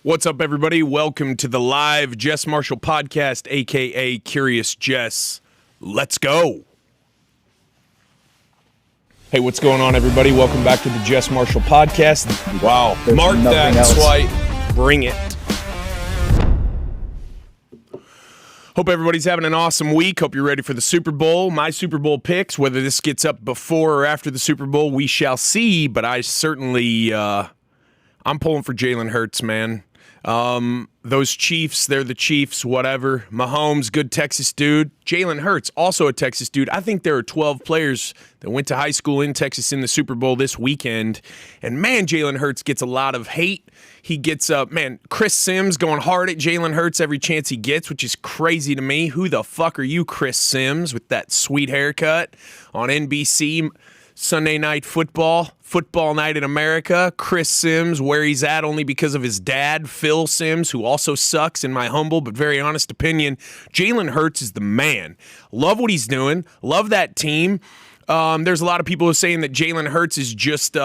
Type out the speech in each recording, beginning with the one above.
What's up, everybody? Welcome to the live JESS MARSHALL podcast, a.k.a. Curious Jess. Let's go. Hey, what's going on, everybody? Welcome back to the JESS MARSHALL podcast. Wow. Mark that swipe. Bring it. Hope everybody's having an awesome week. Hope you're ready for the Super Bowl. My Super Bowl picks, whether this gets up before or after the Super Bowl, we shall see. But I certainly, I'm pulling for Jalen Hurts, man. Those Chiefs, they're the Chiefs, whatever. Mahomes, good Texas dude. Jalen Hurts, also a Texas dude. I think there are 12 players that went to high school in Texas in the Super Bowl this weekend. And, man, Jalen Hurts gets a lot of hate. He gets, Chris Sims going hard at Jalen Hurts every chance he gets, which is crazy to me. Who the fuck are you, Chris Sims, with that sweet haircut on NBC Sunday Night Football Night in America? Chris Sims, where he's at only because of his dad, Phil Sims, who also sucks in my humble but very honest opinion. Jalen Hurts is the man. Love what he's doing. Love that team. There's a lot of people who are saying that Jalen Hurts is just,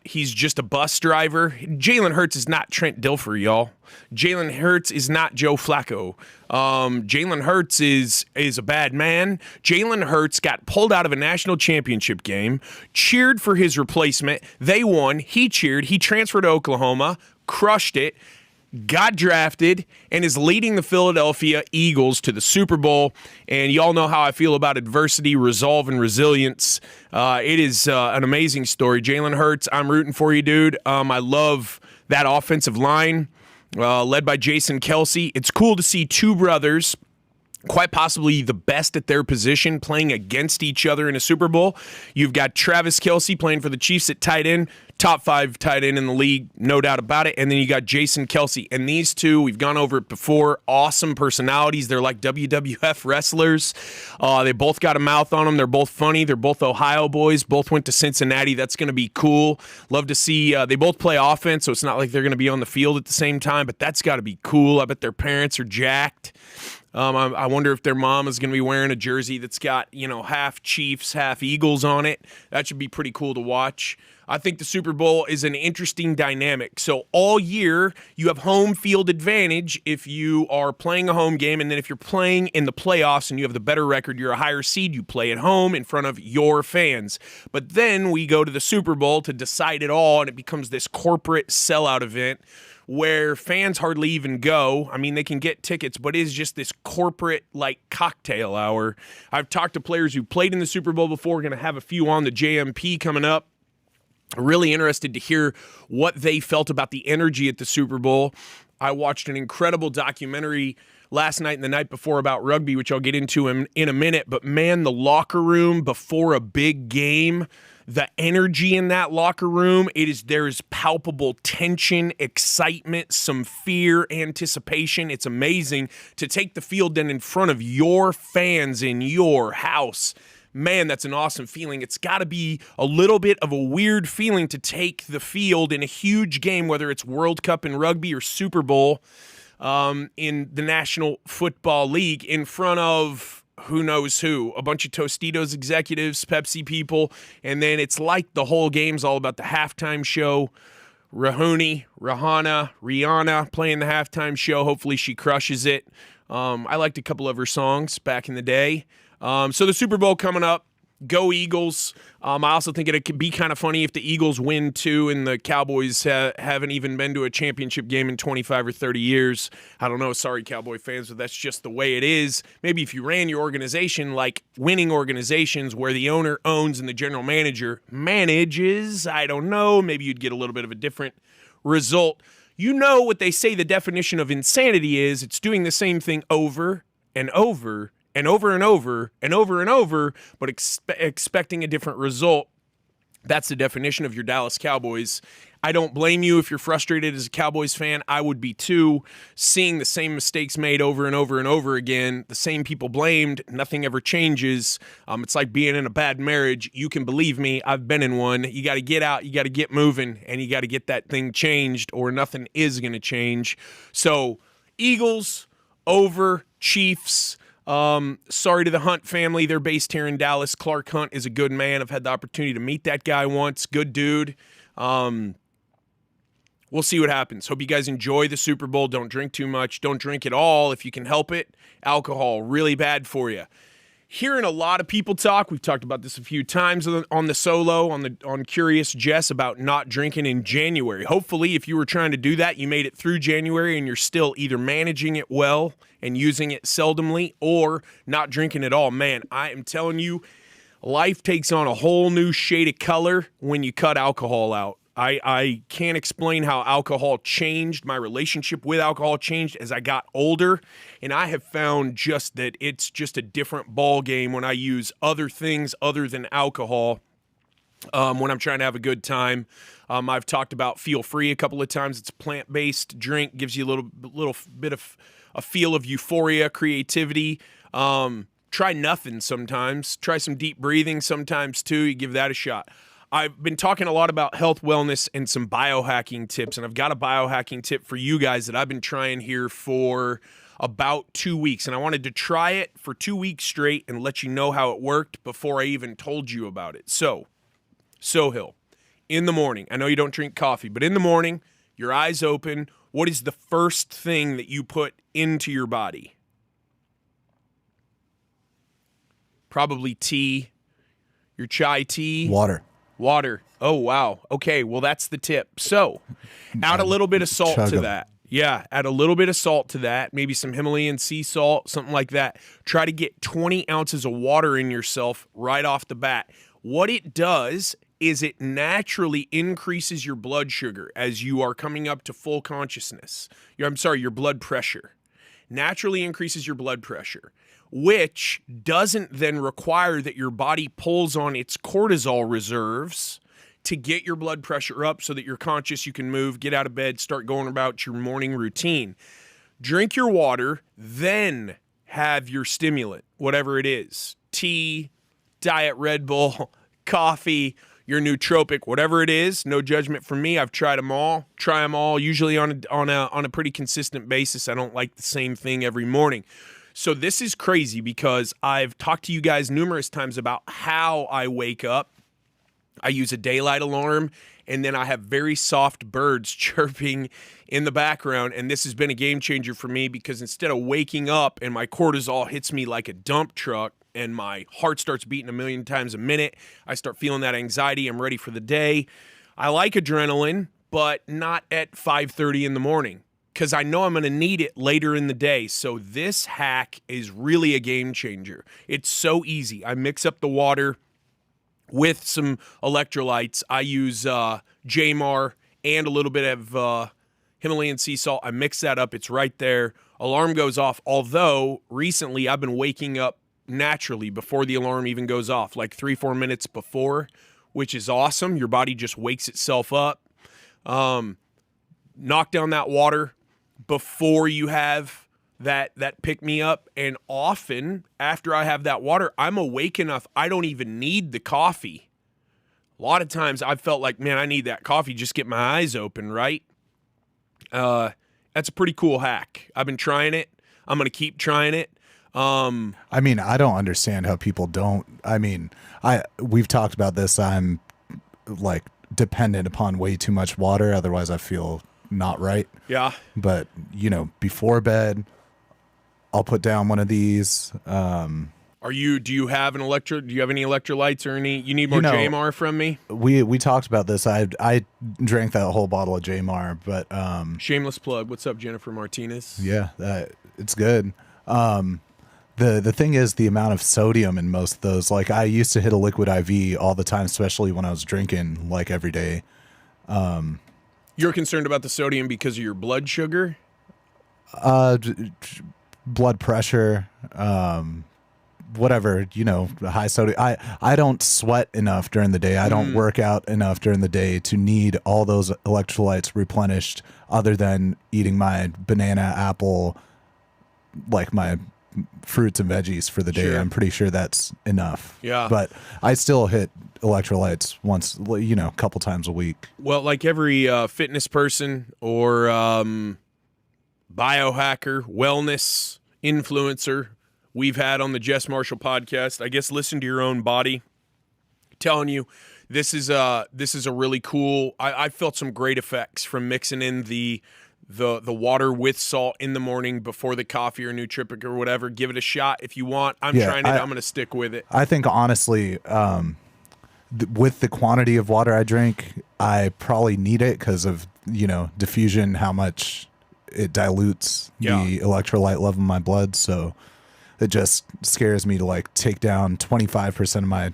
He's just a bus driver. Jalen Hurts is not Trent Dilfer, y'all. Jalen Hurts is not Joe Flacco. Jalen Hurts is a bad man. Jalen Hurts got pulled out of a national championship game, cheered for his replacement. They won. He cheered. He transferred to Oklahoma, crushed it, got drafted, and is leading the Philadelphia Eagles to the Super Bowl. And y'all know how I feel about adversity, resolve, and resilience. It is an amazing story. Jalen Hurts, I'm rooting for you, dude. I love that offensive line led by Jason Kelce. It's cool to see two brothers, quite possibly the best at their position, playing against each other in a Super Bowl. You've got Travis Kelce playing for the Chiefs at tight end, top 5 tight end in the league, no doubt about it. And then you got Jason Kelce. And these two, we've gone over it before, awesome personalities. They're like WWF wrestlers. They both got a mouth on them. They're both funny. They're both Ohio boys. Both went to Cincinnati. That's going to be cool. Love to see. They both play offense, so it's not like they're going to be on the field at the same time, but that's got to be cool. I bet their parents are jacked. I wonder if their mom is going to be wearing a jersey that's got, half Chiefs, half Eagles on it. That should be pretty cool to watch. I think the Super Bowl is an interesting dynamic. So all year, you have home field advantage if you are playing a home game, and then if you're playing in the playoffs and you have the better record, you're a higher seed, you play at home in front of your fans. But then we go to the Super Bowl to decide it all, and it becomes this corporate sellout event where fans hardly even go. I mean, they can get tickets, but it is just this corporate, cocktail hour. I've talked to players who played in the Super Bowl before. We're going to have a few on the JMP coming up. Really interested to hear what they felt about the energy at the Super Bowl. I watched an incredible documentary last night and the night before about rugby, which I'll get into in a minute. But, man, the locker room before a big game, the energy in that locker room, there is palpable tension, excitement, some fear, anticipation. It's amazing to take the field then in front of your fans in your house. Man, that's an awesome feeling. It's got to be a little bit of a weird feeling to take the field in a huge game, whether it's World Cup in rugby or Super Bowl in the National Football League, in front of who knows who, a bunch of Tostitos executives, Pepsi people, and then it's like the whole game's all about the halftime show. Rihanna playing the halftime show. Hopefully she crushes it. I liked a couple of her songs back in the day. So the Super Bowl coming up. Go Eagles. I also think it could be kind of funny if the Eagles win too and the Cowboys haven't even been to a championship game in 25 or 30 years. I don't know. Sorry, Cowboy fans, but that's just the way it is. Maybe if you ran your organization like winning organizations where the owner owns and the general manager manages, I don't know. Maybe you'd get a little bit of a different result. You know what they say the definition of insanity is. It's doing the same thing over and over and over and over and over and over, but expecting a different result. That's the definition of your Dallas Cowboys. I don't blame you if you're frustrated as a Cowboys fan. I would be too, seeing the same mistakes made over and over and over again, the same people blamed, nothing ever changes. It's like being in a bad marriage. You can believe me, I've been in one. You got to get out, you got to get moving, and you got to get that thing changed or nothing is going to change. So, Eagles over Chiefs. Sorry to the Hunt family. They're based here in Dallas. Clark Hunt is a good man. I've had the opportunity to meet that guy once. Good dude. we'll see what happens. Hope you guys enjoy the Super Bowl. Don't drink too much. Don't drink at all if you can help it. Alcohol, really bad for you. Hearing a lot of people talk, we've talked about this a few times on the solo, on Curious Jess, about not drinking in January. Hopefully, if you were trying to do that, you made it through January and you're still either managing it well and using it seldomly or not drinking at all. Man, I am telling you, life takes on a whole new shade of color when you cut alcohol out. I can't explain how alcohol changed. My relationship with alcohol changed as I got older, and I have found just that it's just a different ball game when I use other things other than alcohol when I'm trying to have a good time. I've talked about Feel Free a couple of times. It's a plant-based drink, gives you a little bit of a feel of euphoria, creativity. Try nothing sometimes. Try some deep breathing sometimes too. You give that a shot. I've been talking a lot about health, wellness, and some biohacking tips, and I've got a biohacking tip for you guys that I've been trying here for about 2 weeks, and I wanted to try it for 2 weeks straight and let you know how it worked before I even told you about it. So Hill, in the morning, I know you don't drink coffee, but in the morning, your eyes open, what is the first thing that you put into your body? Probably tea, your chai tea. Water. Oh, wow. Okay, well, that's the tip. So, add a little bit of salt to that. Yeah, add a little bit of salt to that, maybe some Himalayan sea salt, something like that. Try to get 20 ounces of water in yourself right off the bat. What it does is it naturally increases your blood sugar as you are coming up to full consciousness. Your blood pressure. Naturally increases your blood pressure, which doesn't then require that your body pulls on its cortisol reserves to get your blood pressure up so that you're conscious, you can move, get out of bed, start going about your morning routine. Drink your water, then have your stimulant, whatever it is. Tea, Diet Red Bull, coffee, your nootropic, whatever it is. No judgment from me. I've tried them all. Try them all, usually on a pretty consistent basis. I don't like the same thing every morning. So this is crazy because I've talked to you guys numerous times about how I wake up. I use a daylight alarm, and then I have very soft birds chirping in the background, and this has been a game changer for me because instead of waking up and my cortisol hits me like a dump truck and my heart starts beating a million times a minute, I start feeling that anxiety. I'm ready for the day. I like adrenaline, but not at 5:30 in the morning, because I know I'm going to need it later in the day. So this hack is really a game changer. It's so easy. I mix up the water with some electrolytes. I use JMAR and a little bit of Himalayan sea salt. I mix that up. It's right there. Alarm goes off. Although recently I've been waking up naturally before the alarm even goes off, like 3-4 minutes before, which is awesome. Your body just wakes itself up. Knock down that water before you have that pick-me-up, and often after I have that water, I'm awake enough I don't even need the coffee. A lot of times I've felt like, man, I need that coffee, just get my eyes open, right? That's a pretty cool hack. I've been trying it. I'm going to keep trying it. I mean, I don't understand how people don't. I mean, we've talked about this. I'm like dependent upon way too much water. Otherwise I feel not right. Yeah. But before bed, I'll put down one of these. Do you have any electrolytes or any, you need more JMAR from me? We talked about this. I drank that whole bottle of JMAR, but, shameless plug. What's up, Jennifer Martinez? Yeah, it's good. The thing is the amount of sodium in most of those. Like I used to hit a liquid IV all the time, especially when I was drinking like every day. You're concerned about the sodium because of your blood sugar? Blood pressure, whatever, high sodium. I don't sweat enough during the day. I don't work out enough during the day to need all those electrolytes replenished other than eating my banana, apple, like my fruits and veggies for the day. Sure. I'm pretty sure that's enough. Yeah. But I still hit electrolytes once, a couple times a week. Well, like every fitness person or biohacker, wellness influencer we've had on the JESS MARSHALL podcast, I guess listen to your own body telling you This is a really cool. I felt some great effects from mixing in the water with salt in the morning before the coffee or nootropic or whatever. Give it a shot if you want. I'm trying it. I'm going to stick with it. I think honestly, with the quantity of water I drink, I probably need it because of diffusion, how much it dilutes the electrolyte level in my blood. So it just scares me to like take down 25% of my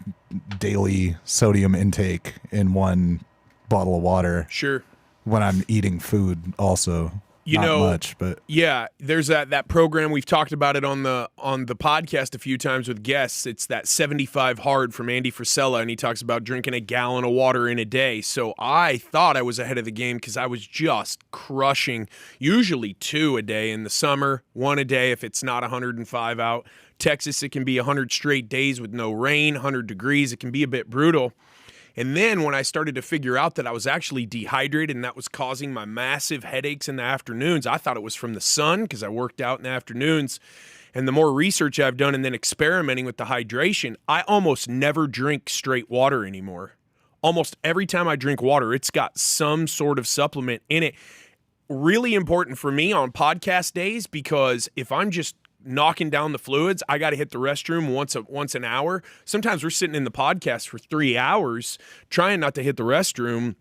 daily sodium intake in one bottle of water. Sure. When I'm eating food also. Not much, but yeah, there's that program. We've talked about it on the podcast a few times with guests. It's that 75 hard from Andy Frisella, and he talks about drinking a gallon of water in a day. So I thought I was ahead of the game because I was just crushing, usually 2 a day in the summer, 1 a day if it's not 105 out. Texas, it can be 100 straight days with no rain, 100 degrees. It can be a bit brutal. And then when I started to figure out that I was actually dehydrated and that was causing my massive headaches in the afternoons, I thought it was from the sun because I worked out in the afternoons. And the more research I've done and then experimenting with the hydration, I almost never drink straight water anymore. Almost every time I drink water, it's got some sort of supplement in it. Really important for me on podcast days because if I'm just knocking down the fluids, I got to hit the restroom once an hour. Sometimes we're sitting in the podcast for 3 hours trying not to hit the restroom,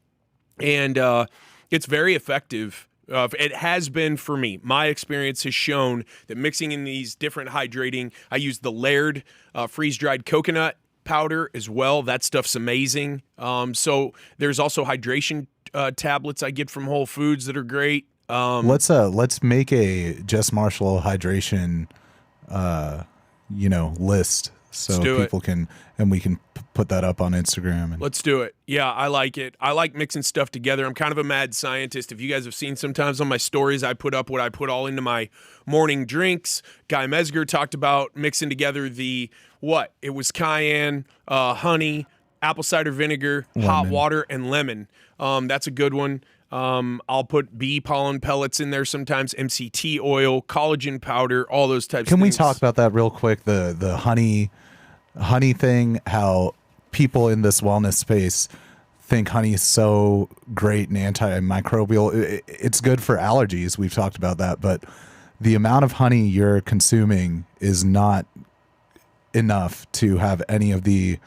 and it's very effective. It has been for me. My experience has shown that mixing in these different hydrating, I use the Laird freeze-dried coconut powder as well. That stuff's amazing. So there's also hydration tablets I get from Whole Foods that are great. Let's make a JESS MARSHALL hydration list so people can, and we can put that up on Instagram. Let's do it. Yeah, I like it. I like mixing stuff together. I'm kind of a mad scientist. If you guys have seen sometimes on my stories, I put up what I put all into my morning drinks. Guy Mesger talked about mixing together it was cayenne, honey, apple cider vinegar, hot water, and lemon. That's a good one. I'll put bee pollen pellets in there sometimes, MCT oil, collagen powder, all those types of things. Can we talk about that real quick? The honey thing, how people in this wellness space think honey is so great and antimicrobial. It's good for allergies. We've talked about that, but the amount of honey you're consuming is not enough to have any of the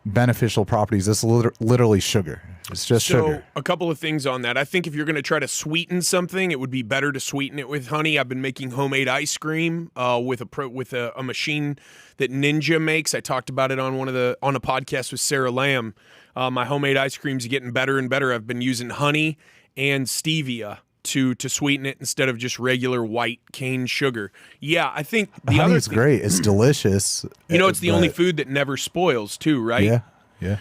beneficial properties. It's literally sugar. It's just sugar. A couple of things on that. I think if you're going to try to sweeten something, it would be better to sweeten it with honey. I've been making homemade ice cream with a machine that Ninja makes. I talked about it on a podcast with Sarah Lamb. My homemade ice cream's getting better and better. I've been using honey and stevia to sweeten it instead of just regular white cane sugar. Yeah, I think the other thing, great. It's delicious. It's the only food that never spoils too, right? Yeah. Yeah.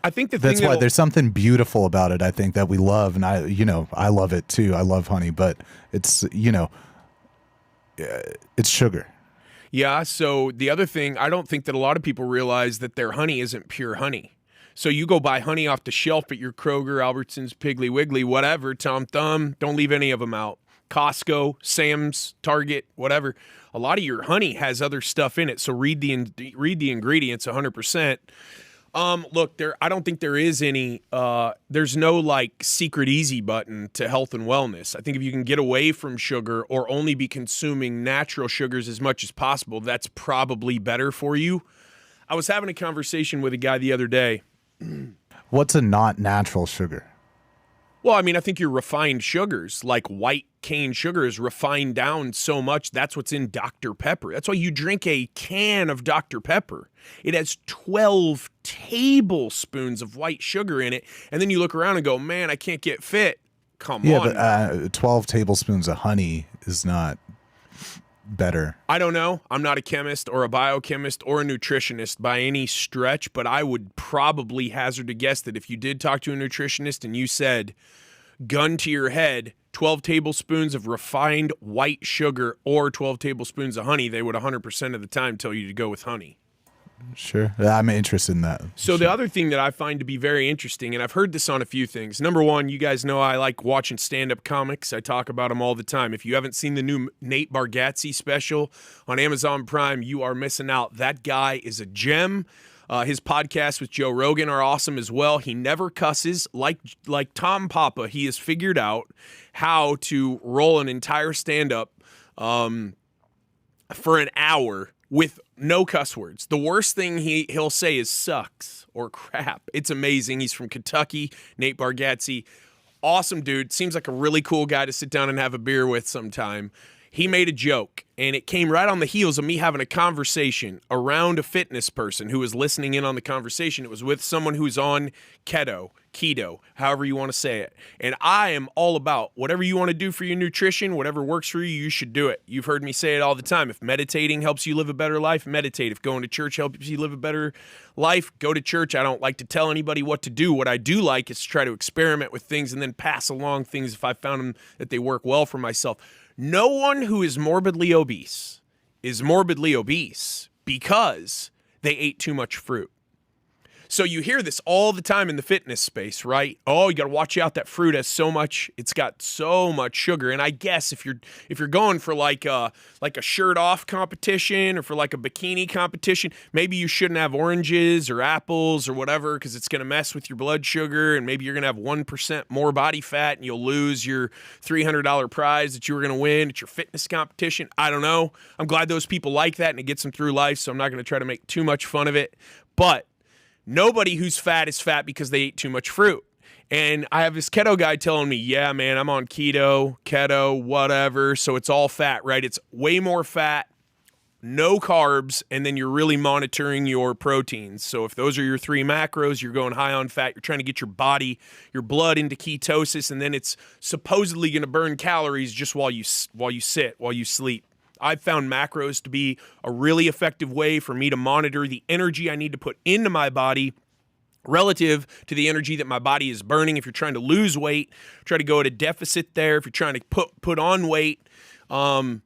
I think that's why there's something beautiful about it. I think that we love, and I love it too. I love honey, but it's sugar. Yeah. So the other thing, I don't think that a lot of people realize that their honey isn't pure honey. So you go buy honey off the shelf at your Kroger, Albertsons, Piggly Wiggly, whatever, Tom Thumb. Don't leave any of them out. Costco, Sam's, Target, whatever. A lot of your honey has other stuff in it. So read the ingredients 100%. Look, I don't think there is any, there's no like secret easy button to health and wellness. I think if you can get away from sugar or only be consuming natural sugars as much as possible, that's probably better for you. I was having a conversation with a guy the other day. What's a not natural sugar? Well, I mean, I think your refined sugars, like white cane sugar, is refined down so much. That's what's in Dr. Pepper. That's why you drink a can of Dr. Pepper. It has 12 tablespoons of white sugar in it. And then you look around and go, man, I can't get fit. Come on. Yeah, but 12 tablespoons of honey is not better. I don't know. I'm not a chemist or a biochemist or a nutritionist by any stretch, but I would probably hazard a guess that if you did talk to a nutritionist and you said, gun to your head, 12 tablespoons of refined white sugar or 12 tablespoons of honey, they would 100% of the time tell you to go with honey. Sure. I'm interested in that. So the other thing that I find to be very interesting, and I've heard this on a few things. Number one, you guys know I like watching stand-up comics. I talk about them all the time. If you haven't seen the new Nate Bargatze special on Amazon Prime, you are missing out. That guy is a gem. His podcasts with Joe Rogan are awesome as well. He never cusses. Like Tom Papa, he has figured out how to roll an entire stand-up for an hour with no cuss words. The worst thing he'll say is sucks or crap. It's amazing. He's from Kentucky, Nate Bargatze. Awesome dude. Seems like a really cool guy to sit down and have a beer with sometime. He made a joke, and it came right on the heels of me having a conversation around a fitness person who was listening in on the conversation. It was with someone who's on keto, however you want to say it. And I am all about whatever you want to do for your nutrition, whatever works for you, you should do it. You've heard me say it all the time. If meditating helps you live a better life, meditate. If going to church helps you live a better life, go to church. I don't like to tell anybody what to do. What I do like is to try to experiment with things and then pass along things if I found them that they work well for myself. No one who is morbidly obese because they ate too much fruit. So you hear this all the time in the fitness space, right? Oh, you got to watch out. That fruit has it's got so much sugar. And I guess if you're going for like a shirt off competition or for like a bikini competition, maybe you shouldn't have oranges or apples or whatever because it's going to mess with your blood sugar, and maybe you're going to have 1% more body fat and you'll lose your $300 prize that you were going to win at your fitness competition. I don't know. I'm glad those people like that and it gets them through life, so I'm not going to try to make too much fun of it. But nobody who's fat is fat because they ate too much fruit. And I have this keto guy telling me, yeah, man, I'm on keto, whatever. So it's all fat, right? It's way more fat, no carbs, and then you're really monitoring your proteins. So if those are your 3 macros, you're going high on fat. You're trying to get your blood into ketosis, and then it's supposedly going to burn calories just while you sleep. I've found macros to be a really effective way for me to monitor the energy I need to put into my body relative to the energy that my body is burning. If you're trying to lose weight, try to go at a deficit there. If you're trying to put on weight, go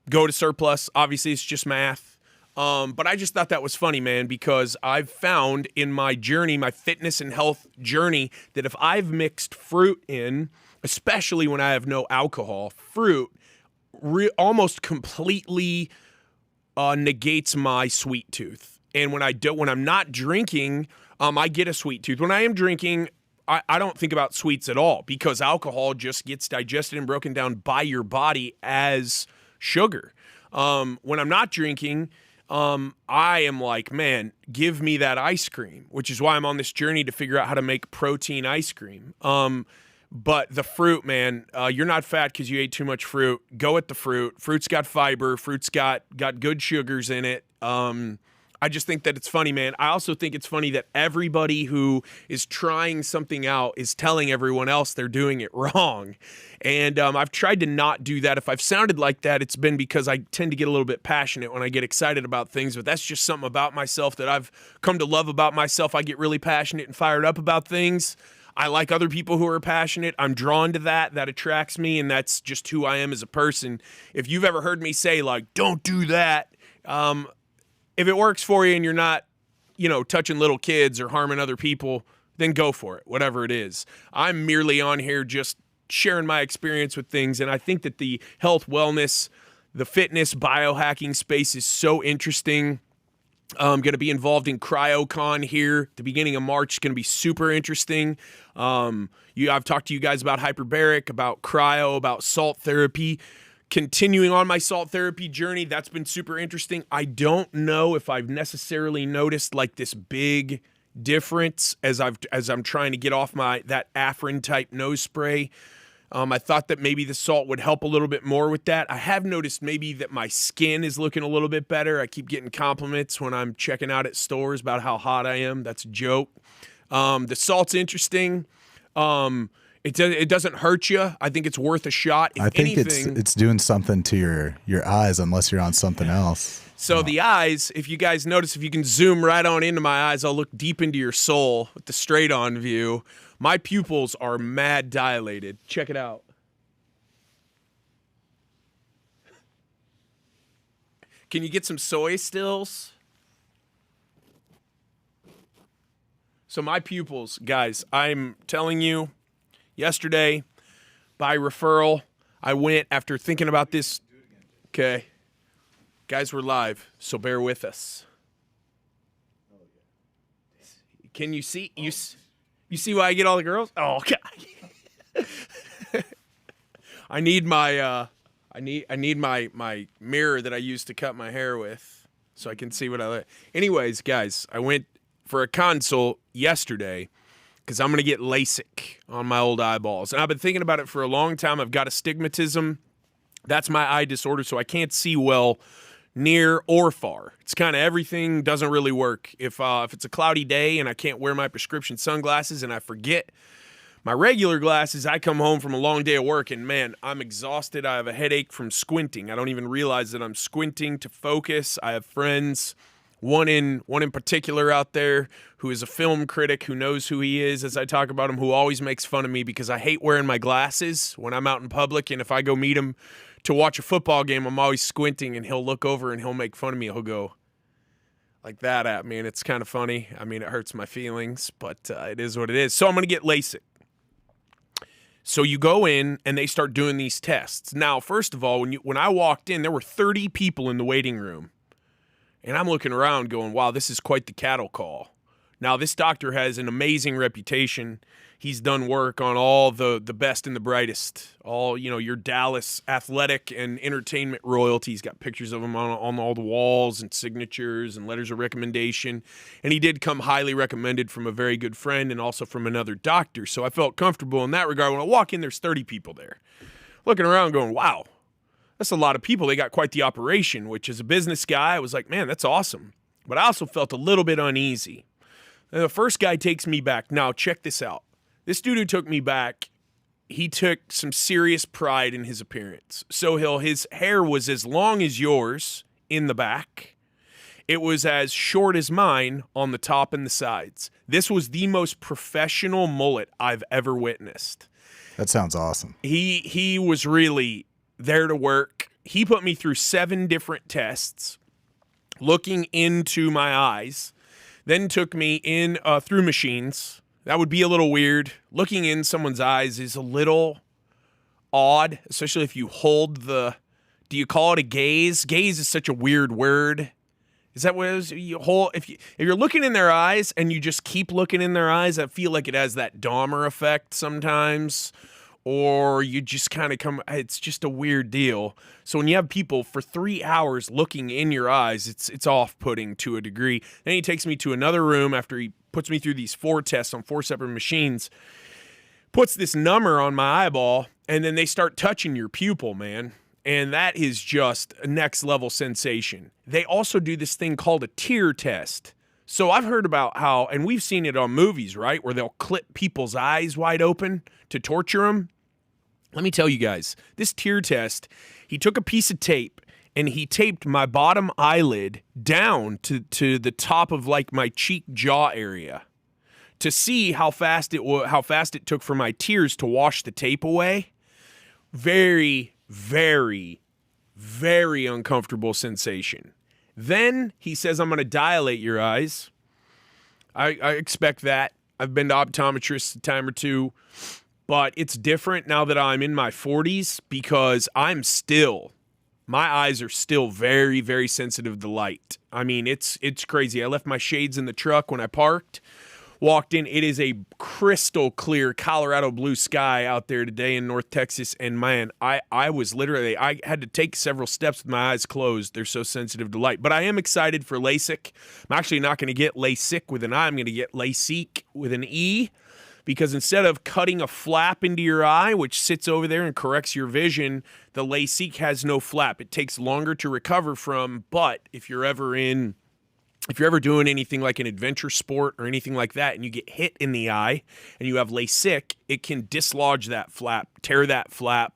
to surplus. Obviously, it's just math. But I just thought that was funny, man, because I've found in my journey, my fitness and health journey, that if I've mixed fruit in, especially when I have no alcohol, fruit almost completely negates my sweet tooth. And when I'm not drinking, I get a sweet tooth. When I am drinking, I don't think about sweets at all because alcohol just gets digested and broken down by your body as sugar. When I'm not drinking, I am like, man, give me that ice cream, which is why I'm on this journey to figure out how to make protein ice cream. But the fruit, man, you're not fat because you ate too much fruit. Go at the fruit. Fruit's got fiber. Fruit's got good sugars in it. I just think that it's funny, man. I also think it's funny that everybody who is trying something out is telling everyone else they're doing it wrong. And I've tried to not do that. If I've sounded like that, it's been because I tend to get a little bit passionate when I get excited about things. But that's just something about myself that I've come to love about myself. I get really passionate and fired up about things. I like other people who are passionate. I'm drawn to that. That attracts me, and that's just who I am as a person. If you've ever heard me say, like, don't do that, if it works for you and you're not, touching little kids or harming other people, then go for it, whatever it is. I'm merely on here just sharing my experience with things, and I think that the health, wellness, the fitness, biohacking space is so interesting. I'm going to be involved in CryoCon here at the beginning of March. It's going to be super interesting. I've talked to you guys about hyperbaric, about cryo, about salt therapy. Continuing on my salt therapy journey, that's been super interesting. I don't know if I've necessarily noticed like this big difference as I'm trying to get off that Afrin type nose spray. I thought that maybe the salt would help a little bit more with that. I have noticed maybe that my skin is looking a little bit better. I keep getting compliments when I'm checking out at stores about how hot I am. That's a joke. The salt's interesting. It doesn't hurt you. I think it's worth a shot. If I think anything, it's doing something to your eyes unless you're on something else. So the eyes, if you guys notice, if you can zoom right on into my eyes, I'll look deep into your soul with the straight on view. My pupils are mad dilated. Check it out. Can you get some soy stills? So my pupils, guys, I'm telling you, yesterday, by referral, I went after thinking about this. Okay. Guys, we're live, so bear with us. Can you see you see why I get all the girls? Oh God. I need my my mirror that I use to cut my hair with so I can see what I like. Anyways, guys, I went for a consult yesterday because I'm going to get LASIK on my old eyeballs. And I've been thinking about it for a long time. I've got astigmatism. That's my eye disorder, so I can't see well near or far. It's kind of everything doesn't really work. If it's a cloudy day and I can't wear my prescription sunglasses and I forget my regular glasses, I come home from a long day of work and, man, I'm exhausted. I have a headache from squinting. I don't even realize that I'm squinting to focus. I have friends, one in particular out there who is a film critic who knows who he is as I talk about him, who always makes fun of me because I hate wearing my glasses when I'm out in public. And if I go meet him to watch a football game, I'm always squinting and he'll look over and he'll make fun of me. He'll go like that at me, and it's kind of funny. I mean, it hurts my feelings, but it is what it is. So I'm going to get LASIK. So you go in and they start doing these tests. Now, first of all, when I walked in, there were 30 people in the waiting room. And I'm looking around going, wow, this is quite the cattle call. Now, this doctor has an amazing reputation. He's done work on all the best and the brightest. All, your Dallas athletic and entertainment royalty. He's got pictures of him on all the walls and signatures and letters of recommendation. And he did come highly recommended from a very good friend and also from another doctor. So I felt comfortable in that regard. When I walk in, there's 30 people there. Looking around going, wow, that's a lot of people. They got quite the operation, which as a business guy, I was like, man, that's awesome. But I also felt a little bit uneasy. And the first guy takes me back. Now, check this out. This dude who took me back, he took some serious pride in his appearance. So his hair was as long as yours in the back. It was as short as mine on the top and the sides. This was the most professional mullet I've ever witnessed. That sounds awesome. He was really there to work. He put me through 7 different tests, looking into my eyes, then took me in through machines. That would be a little weird. Looking in someone's eyes is a little odd, especially if you hold do you call it a gaze? Gaze is such a weird word. Is that what it is? You hold, if you're looking in their eyes and you just keep looking in their eyes, I feel like it has that Dahmer effect sometimes. Or you just kind of it's just a weird deal. So when you have people for 3 hours looking in your eyes, it's off-putting to a degree. Then he takes me to another room after he puts me through these 4 tests on 4 separate machines, puts this number on my eyeball, and then they start touching your pupil, man. And that is just a next-level sensation. They also do this thing called a tear test. So I've heard about how, and we've seen it on movies, right, where they'll clip people's eyes wide open to torture them. Let me tell you guys, this tear test, he took a piece of tape and he taped my bottom eyelid down to the top of like my cheek jaw area to see how fast it took for my tears to wash the tape away. Very, very, very uncomfortable sensation. Then he says, I'm going to dilate your eyes. I expect that. I've been to optometrists a time or two. But it's different now that I'm in my 40s because my eyes are still very, very sensitive to light. I mean, it's crazy. I left my shades in the truck when I parked, walked in. It is a crystal clear Colorado blue sky out there today in North Texas. And man, I was literally, I had to take several steps with my eyes closed. They're so sensitive to light. But I am excited for LASIK. I'm actually not going to get LASIK with an I. I'm going to get LASIK with an E. Because instead of cutting a flap into your eye, which sits over there and corrects your vision, the LASIK has no flap. It takes longer to recover from, but if you're ever doing anything like an adventure sport or anything like that and you get hit in the eye and you have LASIK, it can dislodge that flap, tear that flap,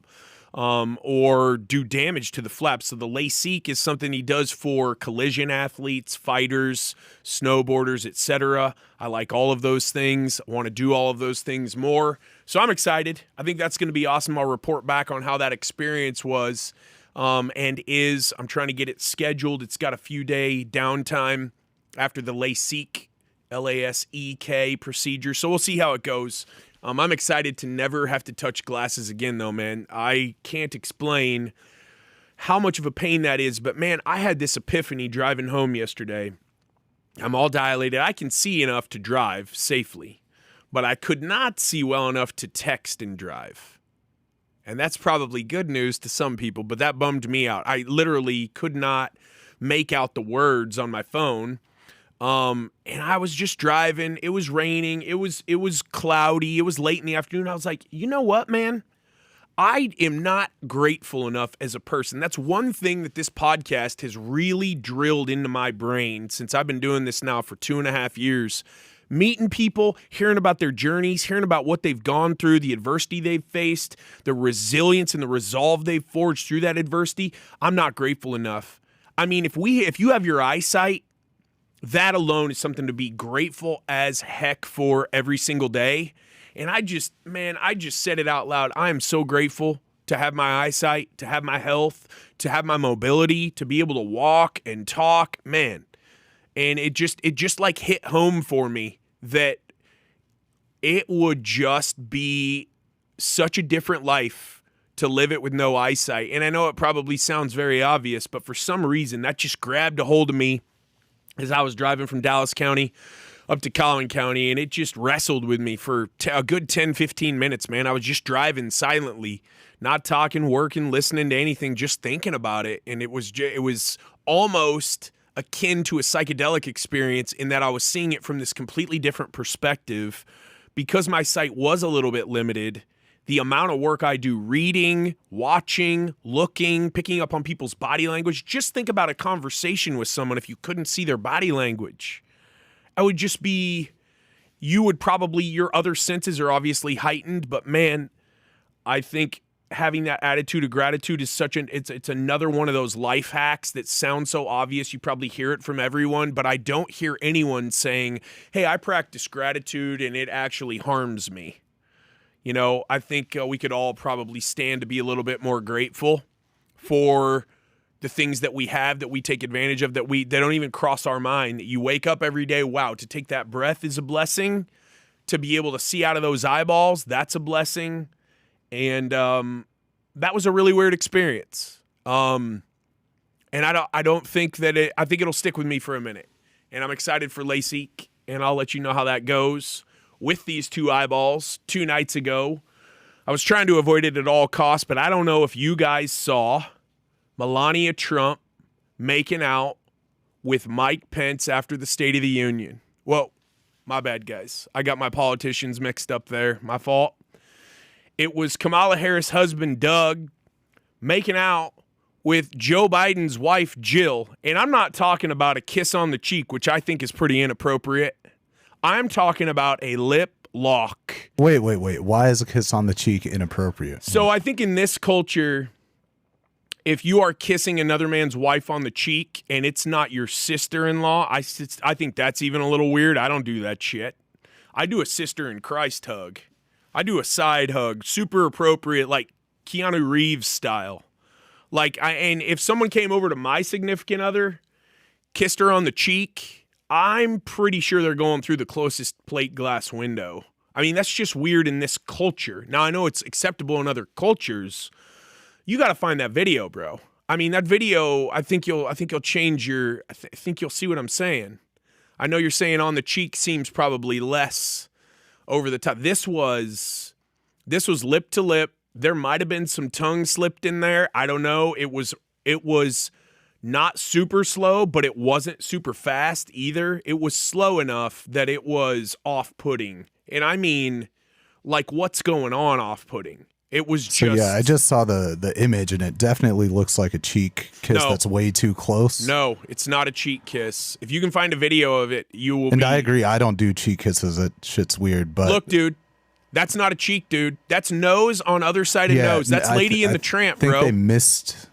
or do damage to the flap. So the LASIK is something he does for collision athletes, fighters, snowboarders, etc. I like all of those things. I want to do all of those things more. So I'm excited. I think that's going to be awesome. I'll report back on how that experience was and is. I'm trying to get it scheduled. It's got a few day downtime after the LASIK, LASEK procedure. So we'll see how it goes. I'm excited to never have to touch glasses again, though, man. I can't explain how much of a pain that is, but, man, I had this epiphany driving home yesterday. I'm all dilated. I can see enough to drive safely, but I could not see well enough to text and drive. And that's probably good news to some people, but that bummed me out. I literally could not make out the words on my phone. And I was just driving. It was raining. It was cloudy. It was late in the afternoon. I was like, you know what, man? I am not grateful enough as a person. That's one thing that this podcast has really drilled into my brain since I've been doing this now for 2.5 years. Meeting people, hearing about their journeys, hearing about what they've gone through, the adversity they've faced, the resilience and the resolve they've forged through that adversity. I'm not grateful enough. I mean, if you have your eyesight, that alone is something to be grateful as heck for every single day. And I just said it out loud. I am so grateful to have my eyesight, to have my health, to have my mobility, to be able to walk and talk, man. And it just like hit home for me that it would just be such a different life to live it with no eyesight. And I know it probably sounds very obvious, but for some reason that just grabbed a hold of me as I was driving from Dallas County up to Collin County, and it just wrestled with me for a good 10, 15 minutes, man. I was just driving silently, not talking, working, listening to anything, just thinking about it. And it was almost akin to a psychedelic experience in that I was seeing it from this completely different perspective. Because my sight was a little bit limited, the amount of work I do reading, watching, looking, picking up on people's body language. Just think about a conversation with someone if you couldn't see their body language. I would just be, your other senses are obviously heightened, but man, I think having that attitude of gratitude is it's another one of those life hacks that sounds so obvious. You probably hear it from everyone, but I don't hear anyone saying, hey, I practice gratitude and it actually harms me. You know, I think we could all probably stand to be a little bit more grateful for the things that we have, that we take advantage of, that don't even cross our mind. That you wake up every day, wow, to take that breath is a blessing. To be able to see out of those eyeballs, that's a blessing. And that was a really weird experience. And I don't think that I think it'll stick with me for a minute. And I'm excited for LASIK, and I'll let you know how that goes with these 2 eyeballs 2 nights ago. I was trying to avoid it at all costs, but I don't know if you guys saw Melania Trump making out with Mike Pence after the State of the Union. Whoa, my bad, guys. I got my politicians mixed up there. My fault. It was Kamala Harris' husband, Doug, making out with Joe Biden's wife, Jill. And I'm not talking about a kiss on the cheek, which I think is pretty inappropriate. I'm talking about a lip lock. Wait. Why is a kiss on the cheek inappropriate? So I think in this culture, if you are kissing another man's wife on the cheek and it's not your sister-in-law, I think that's even a little weird. I don't do that shit. I do a sister in Christ hug. I do a side hug, super appropriate, like Keanu Reeves style. And if someone came over to my significant other, kissed her on the cheek, I'm pretty sure they're going through the closest plate glass window. I mean, that's just weird in this culture. Now, I know it's acceptable in other cultures. You got to find that video, bro. I mean, that video, I think you'll change your, I think you'll see what I'm saying. I know you're saying on the cheek seems probably less over the top. This was lip to lip. There might have been some tongue slipped in there. I don't know. It was not super slow, but it wasn't super fast either. It was slow enough that it was off-putting. And I mean, like, what's going on off-putting? It was just... So yeah, I just saw the image, and it definitely looks like a cheek kiss that's way too close. No, it's not a cheek kiss. If you can find a video of it, you will And I agree, I don't do cheek kisses. That shit's weird, but... Look, dude, that's not a cheek, dude. That's nose on other side of nose. That's Lady and the Tramp, bro. I think they missed...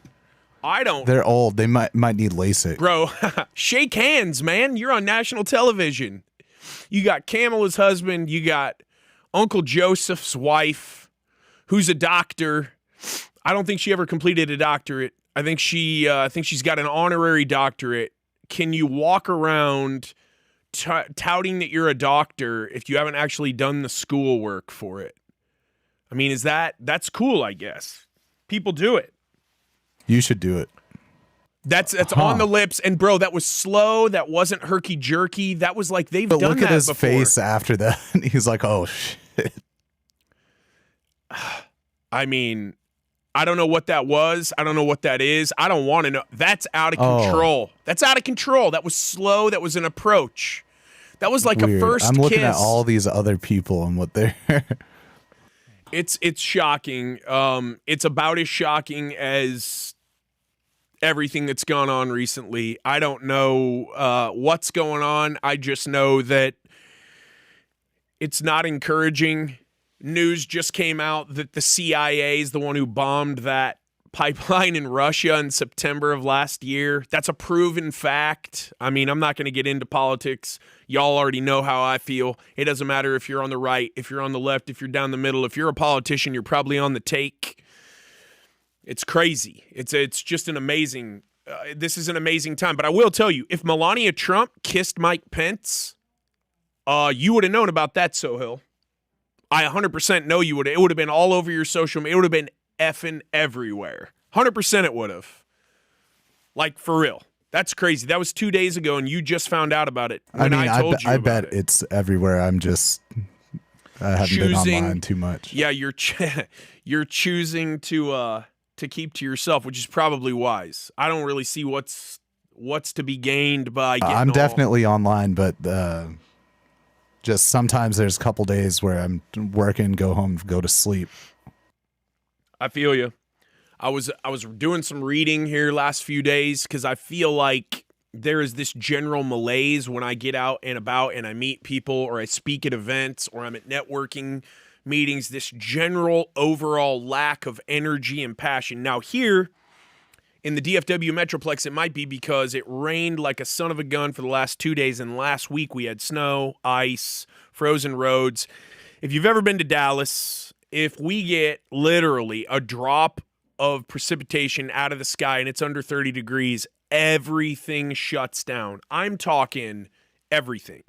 I don't... They're old. They might need LASIK. Bro, shake hands, man. You're on national television. You got Kamala's husband. You got Uncle Joseph's wife, who's a doctor. I don't think she ever completed a doctorate. I think she's got an honorary doctorate. Can you walk around touting that you're a doctor if you haven't actually done the schoolwork for it? I mean, that's cool, I guess. People do it. You should do it. That's on the lips, and bro, that was slow. That wasn't herky jerky. That was like they've done that before. But look at his face after that. He's like, "Oh shit." I mean, I don't know what that was. I don't know what that is. I don't want to know. That's out of control. That's out of control. That was slow. That was an approach. That was like Weird. a first kiss. I'm looking at all these other people and what they're. It's shocking. It's about as shocking as everything that's gone on recently. I don't know what's going on. I just know that it's not encouraging. News just came out that the CIA is the one who bombed that pipeline in Russia in September of last year. That's a proven fact. I mean, I'm not going to get into politics. Y'all already know how I feel. It doesn't matter if you're on the right, if you're on the left, if you're down the middle. If you're a politician, you're probably on the take. It's crazy. It's just an amazing this is an amazing time. But I will tell you, if Melania Trump kissed Mike Pence, you would have known about that, Sohail. I 100% know you would. It would have been all over your social media. It would have been effing everywhere. 100% it would have. Like, for real. That's crazy. That was 2 days ago, and you just found out about it. I bet it's everywhere. I haven't been online too much. Yeah, you're choosing to keep to yourself, which is probably wise. I don't really see what's to be gained by getting I'm definitely online, but just sometimes there's a couple days where I'm working, go home, go to sleep. I feel you. I was doing some reading here last few days because I feel like there is this general malaise when I get out and about and I meet people or I speak at events or I'm at networking meetings, this general overall lack of energy and passion. Now here in the DFW Metroplex, it might be because it rained like a son of a gun for the last 2 days, and last week we had snow, ice, frozen roads. If you've ever been to Dallas, if we get literally a drop of precipitation out of the sky and it's under 30 degrees, everything shuts down. I'm talking everything.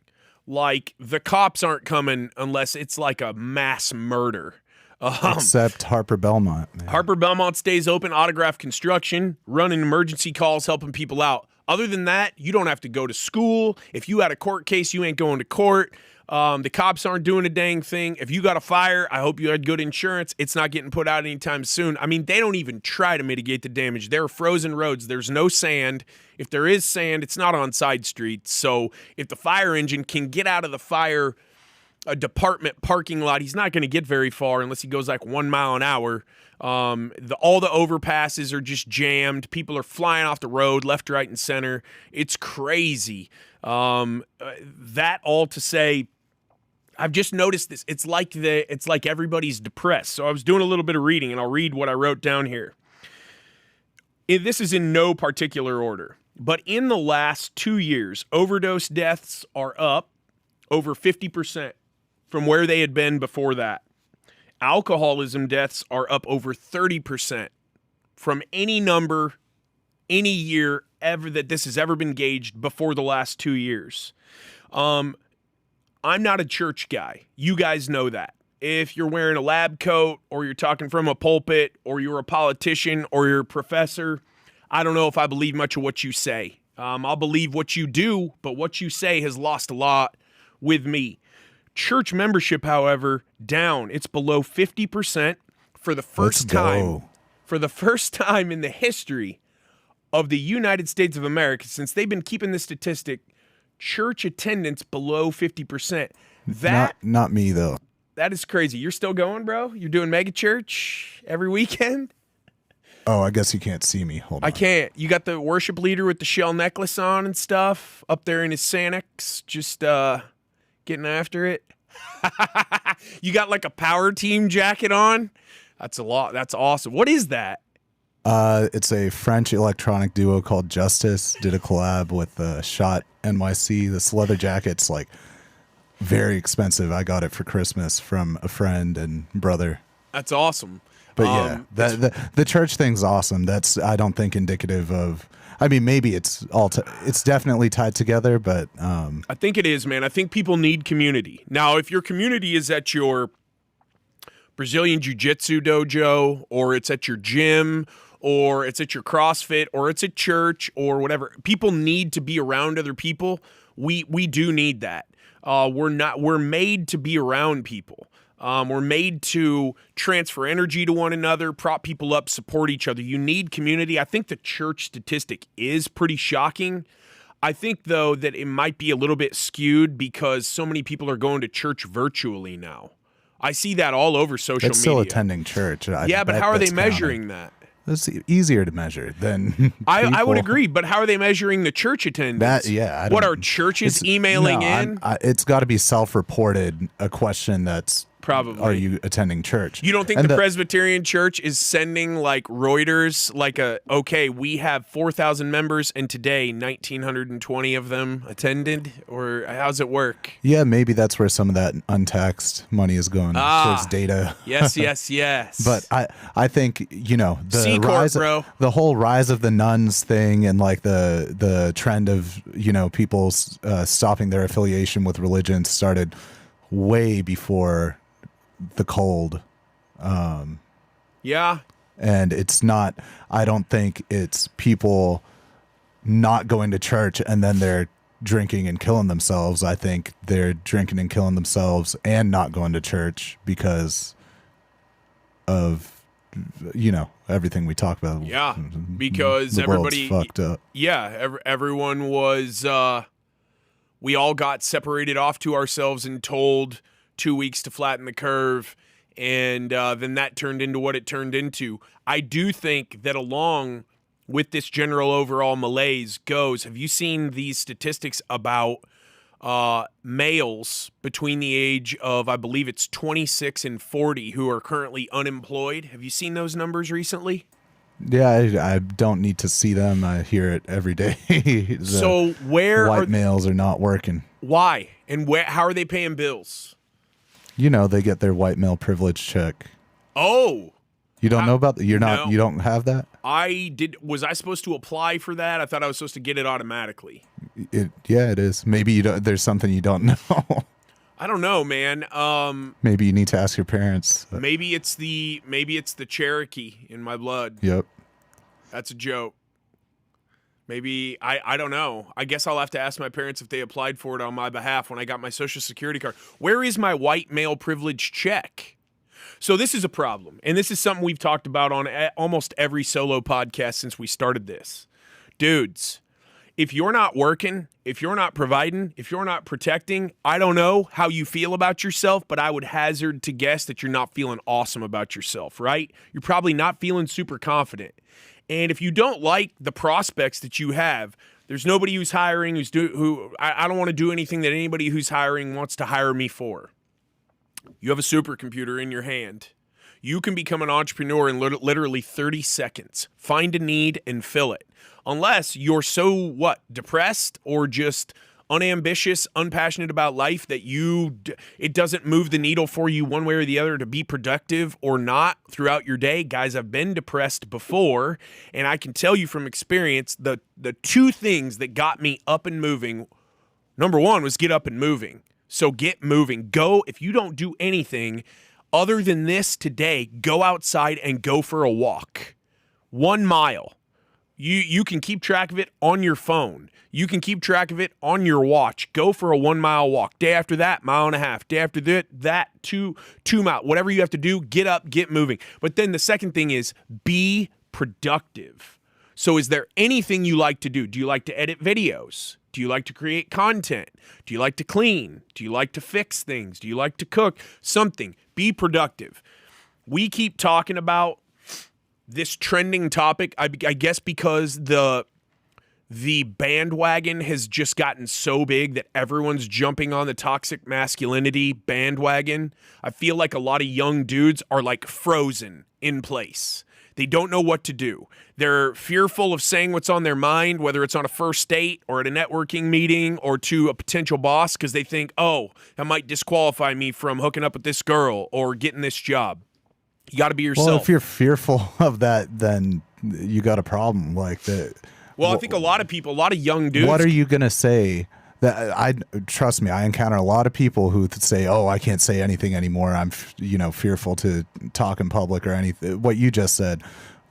Like, the cops aren't coming unless it's like a mass murder. Except Harper Belmont. Man. Harper Belmont stays open, autograph construction, running emergency calls, helping people out. Other than that, you don't have to go to school. If you had a court case, you ain't going to court. The cops aren't doing a dang thing. If you got a fire, I hope you had good insurance. It's not getting put out anytime soon. I mean, they don't even try to mitigate the damage. There are frozen roads. There's no sand. If there is sand, it's not on side streets. So if the fire engine can get out of the fire department parking lot, he's not going to get very far unless he goes like 1 mile an hour. All the overpasses are just jammed. People are flying off the road left, right, and center. It's crazy. That all to say, I've just noticed this. It's like everybody's depressed. So I was doing a little bit of reading, and I'll read what I wrote down here. This is in no particular order, but in the last 2 years, overdose deaths are up over 50% from where they had been before that. Alcoholism deaths are up over 30% from any number, any year ever that this has ever been gauged before the last 2 years. I'm not a church guy. You guys know that. If you're wearing a lab coat or you're talking from a pulpit or you're a politician or you're a professor, I don't know if I believe much of what you say. I'll believe what you do, but what you say has lost a lot with me. Church membership, however, down. It's below 50% for the first time. For the first time in the history of the United States of America, since they've been keeping this statistic, church attendance below 50%. Not me though. That is crazy. You're still going, bro? You're doing mega church every weekend? Oh, I guess you can't see me. Hold on. I can't. You got the worship leader with the shell necklace on and stuff up there in his Sanex, just getting after it. You got like a power team jacket on? That's a lot. That's awesome. What is that? It's a French electronic duo called Justice. Did a collab with Shot NYC. This leather jacket's like very expensive. I got it for Christmas from a friend and brother. That's awesome. But yeah, the church thing's awesome. That's, I don't think, indicative of. I mean, maybe it's it's definitely tied together, but I think it is, man. I think people need community. Now, if your community is at your Brazilian Jiu-Jitsu dojo, or it's at your gym, or it's at your CrossFit, or it's at church, or whatever. People need to be around other people. We do need that. We're made to be around people. We're made to transfer energy to one another, prop people up, support each other. You need community. I think the church statistic is pretty shocking. I think, though, that it might be a little bit skewed because so many people are going to church virtually now. I see that all over social media. It's still attending church. Yeah, but how are they measuring that? It's easier to measure than I would agree, but how are they measuring the church attendance? What are churches emailing in? It's got to be self-reported, a question that's probably, are you attending church? You don't think the Presbyterian Church is sending like Reuters, like okay, we have 4,000 members and today 1,920 of them attended? Or how's it work? Yeah, maybe that's where some of that untaxed money is going towards data. Yes. But I think, the C-Corp, bro. The whole rise of the nuns thing and like the trend of, people stopping their affiliation with religion started way before the cold. Yeah. And it's not, I don't think it's people not going to church and then they're drinking and killing themselves. I think they're drinking and killing themselves and not going to church because of, everything we talk about. Yeah. Because the everybody world's fucked up. Yeah. Everyone was, we all got separated off to ourselves and told 2 weeks to flatten the curve, and then that turned into what it turned into. I do think that along with this general overall malaise have you seen these statistics about males between the age of, I believe it's 26 and 40 who are currently unemployed? Have you seen those numbers recently? Yeah, I don't need to see them. I hear it every day. So where white males are not working? Why? And how are they paying bills? They get their white male privilege check. Oh. You don't know about that? You don't have that? Was I supposed to apply for that? I thought I was supposed to get it automatically. Yeah, it is. Maybe there's something you don't know. I don't know, man. Maybe you need to ask your parents. Maybe it's the Cherokee in my blood. Yep. That's a joke. Maybe I don't know. I guess I'll have to ask my parents if they applied for it on my behalf when I got my Social Security card. Where is my white male privilege check? So this is a problem, and this is something we've talked about on almost every solo podcast since we started this. Dudes, if you're not working, if you're not providing, if you're not protecting, I don't know how you feel about yourself, but I would hazard to guess that you're not feeling awesome about yourself, right? You're probably not feeling super confident. And if you don't like the prospects that you have, there's nobody who's hiring I don't want to do anything that anybody who's hiring wants to hire me for. You have a supercomputer in your hand. You can become an entrepreneur in literally 30 seconds. Find a need and fill it. Unless you're so, depressed or just unambitious, unpassionate about life that it doesn't move the needle for you one way or the other to be productive or not throughout your day. Guys, I've been depressed before, and I can tell you from experience, the two things that got me up and moving, number one was get up and moving. So get moving. Go, if you don't do anything other than this today, go outside and go for a walk. 1 mile. You can keep track of it on your phone. You can keep track of it on your watch. Go for a 1 mile walk. Day after that, 1.5 miles. Day after that, 2 miles. Whatever you have to do, get up, get moving. But then the second thing is be productive. So is there anything you like to do? Do you like to edit videos? Do you like to create content? Do you like to clean? Do you like to fix things? Do you like to cook? Something. Be productive. We keep talking about this trending topic, I guess because the bandwagon has just gotten so big that everyone's jumping on the toxic masculinity bandwagon. I feel like a lot of young dudes are like frozen in place. They don't know what to do. They're fearful of saying what's on their mind, whether it's on a first date or at a networking meeting or to a potential boss, because they think, oh, that might disqualify me from hooking up with this girl or getting this job. You got to be yourself. Well, if you're fearful of that, then you got a problem. Like that. Well, I think a lot of people, a lot of young dudes. What are you gonna say? Trust me, I encounter a lot of people who say, "Oh, I can't say anything anymore. I'm, fearful to talk in public or anything." What you just said.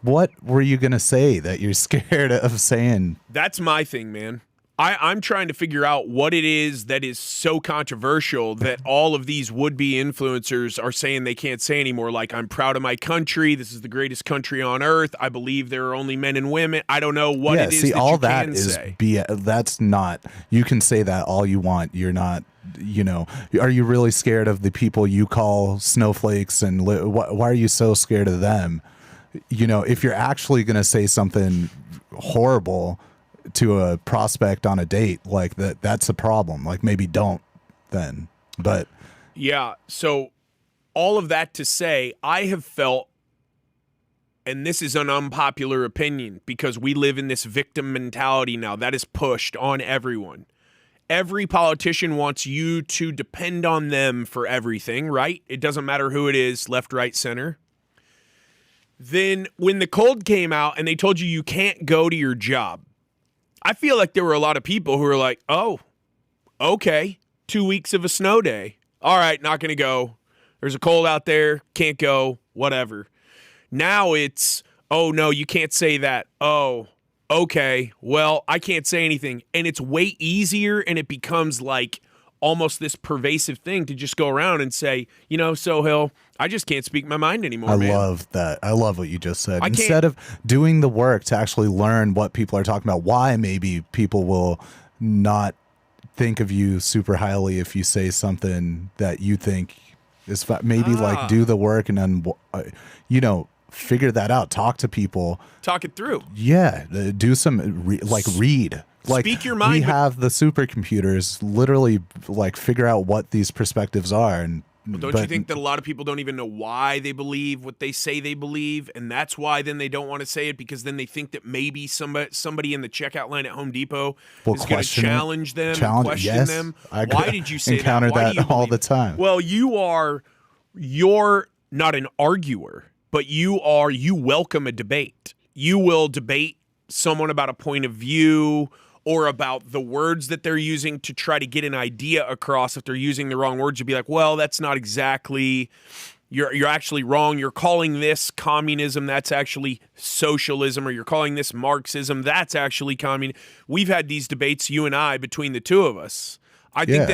What were you going to say that you're scared of saying? That's my thing, man. I'm trying to figure out what it is that is so controversial that all of these would-be influencers are saying they can't say anymore. Like, I'm proud of my country. This is the greatest country on earth. I believe there are only men and women. I don't know what it is see, that all you that can is say. That's not. You can say that all you want. You're not. You know, are you really scared of the people you call snowflakes? And why are you so scared of them? You know, if you're actually going to say something horrible to a prospect on a date, like that's a problem. Like, maybe don't then. But yeah, so all of that to say, I have felt, and this is an unpopular opinion because we live in this victim mentality now that is pushed on everyone. Every politician wants you to depend on them for everything, right? It doesn't matter who it is, left, right, center. Then when the cold came out and they told you can't go to your job, I feel like there were a lot of people who were like, oh, okay, 2 weeks of a snow day. All right, not going to go. There's a cold out there, can't go, whatever. Now it's, oh, no, you can't say that. Oh, okay, well, I can't say anything. And it's way easier, and it becomes like almost this pervasive thing to just go around and say, you know, Sohail, I just can't speak my mind anymore, man. I love that. I love what you just said. Instead of doing the work to actually learn what people are talking about, why maybe people will not think of you super highly if you say something that you think is maybe like do the work and then, you know, figure that out. Talk to people. Talk it through. Yeah. Do some, read. Like, speak your mind. We have the supercomputers literally like figure out what these perspectives are. And don't you think that a lot of people don't even know why they believe what they say they believe, and that's why then they don't want to say it, because then they think that maybe somebody in the checkout line at Home Depot is going to challenge them, question them. Why did you say encounter that all the time? Well, you're not an arguer, but you welcome a debate. You will debate someone about a point of view or about the words that they're using to try to get an idea across. If they're using the wrong words, you'd be like, well, that's not exactly, you're actually wrong. You're calling this communism, that's actually socialism, or you're calling this Marxism, that's actually communism. We've had these debates, you and I, between the two of us. I think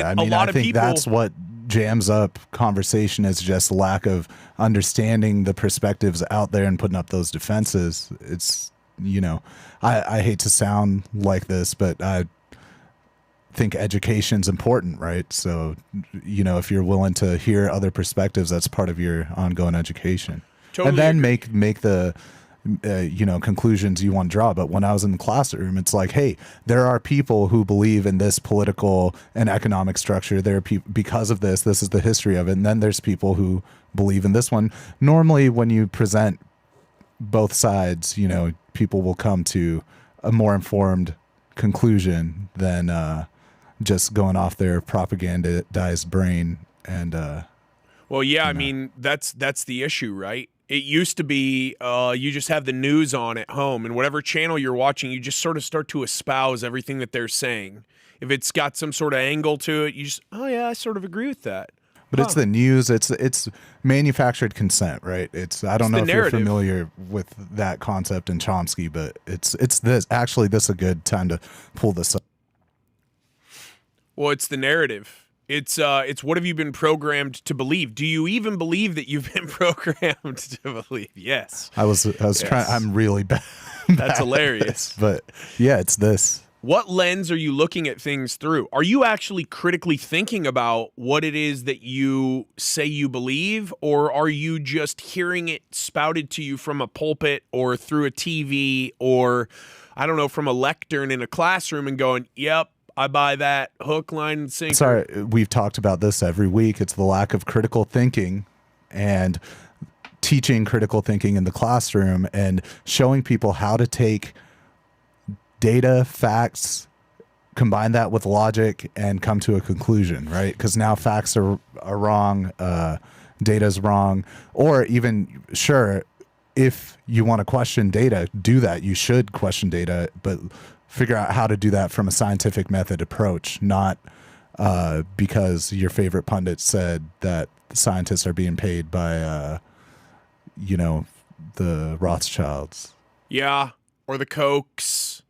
that's what jams up conversation, is just lack of understanding the perspectives out there and putting up those defenses. It's, you know, I hate to sound like this, but I think education's important, right? So, you know, if you're willing to hear other perspectives, that's part of your ongoing education. Totally and then agree. make the you know, conclusions you want to draw. But when I was in the classroom, it's like, hey, there are people who believe in this political and economic structure. There are people because of this is the history of it. And then there's people who believe in this one. Normally, when you present both sides, you know, people will come to a more informed conclusion than just going off their propagandized brain. And well, yeah, I mean, that's the issue, right? It used to be you just have the news on at home, and whatever channel you're watching, you just sort of start to espouse everything that they're saying. If it's got some sort of angle to it, you just, oh yeah, I sort of agree with that. But it's the news. It's manufactured consent, right? I don't know if you're familiar with that concept in Chomsky, but it's this. Actually, this is a good time to pull this up. Well, it's the narrative. It's what have you been programmed to believe? Do you even believe that you've been programmed to believe? Yes. I was trying. I'm really bad. That's hilarious. But yeah, it's this. What lens are you looking at things through? Are you actually critically thinking about what it is that you say you believe, or are you just hearing it spouted to you from a pulpit or through a TV or, I don't know, from a lectern in a classroom and going, yep, I buy that, hook, line, and sinker? Sorry, we've talked about this every week. It's the lack of critical thinking and teaching critical thinking in the classroom and showing people how to take data, facts, combine that with logic and come to a conclusion, right? Because now facts are wrong, data's wrong, or even, sure, if you want to question data, do that. You should question data, but figure out how to do that from a scientific method approach, not because your favorite pundit said that scientists are being paid by, you know, the Rothschilds. Yeah, or the Kochs,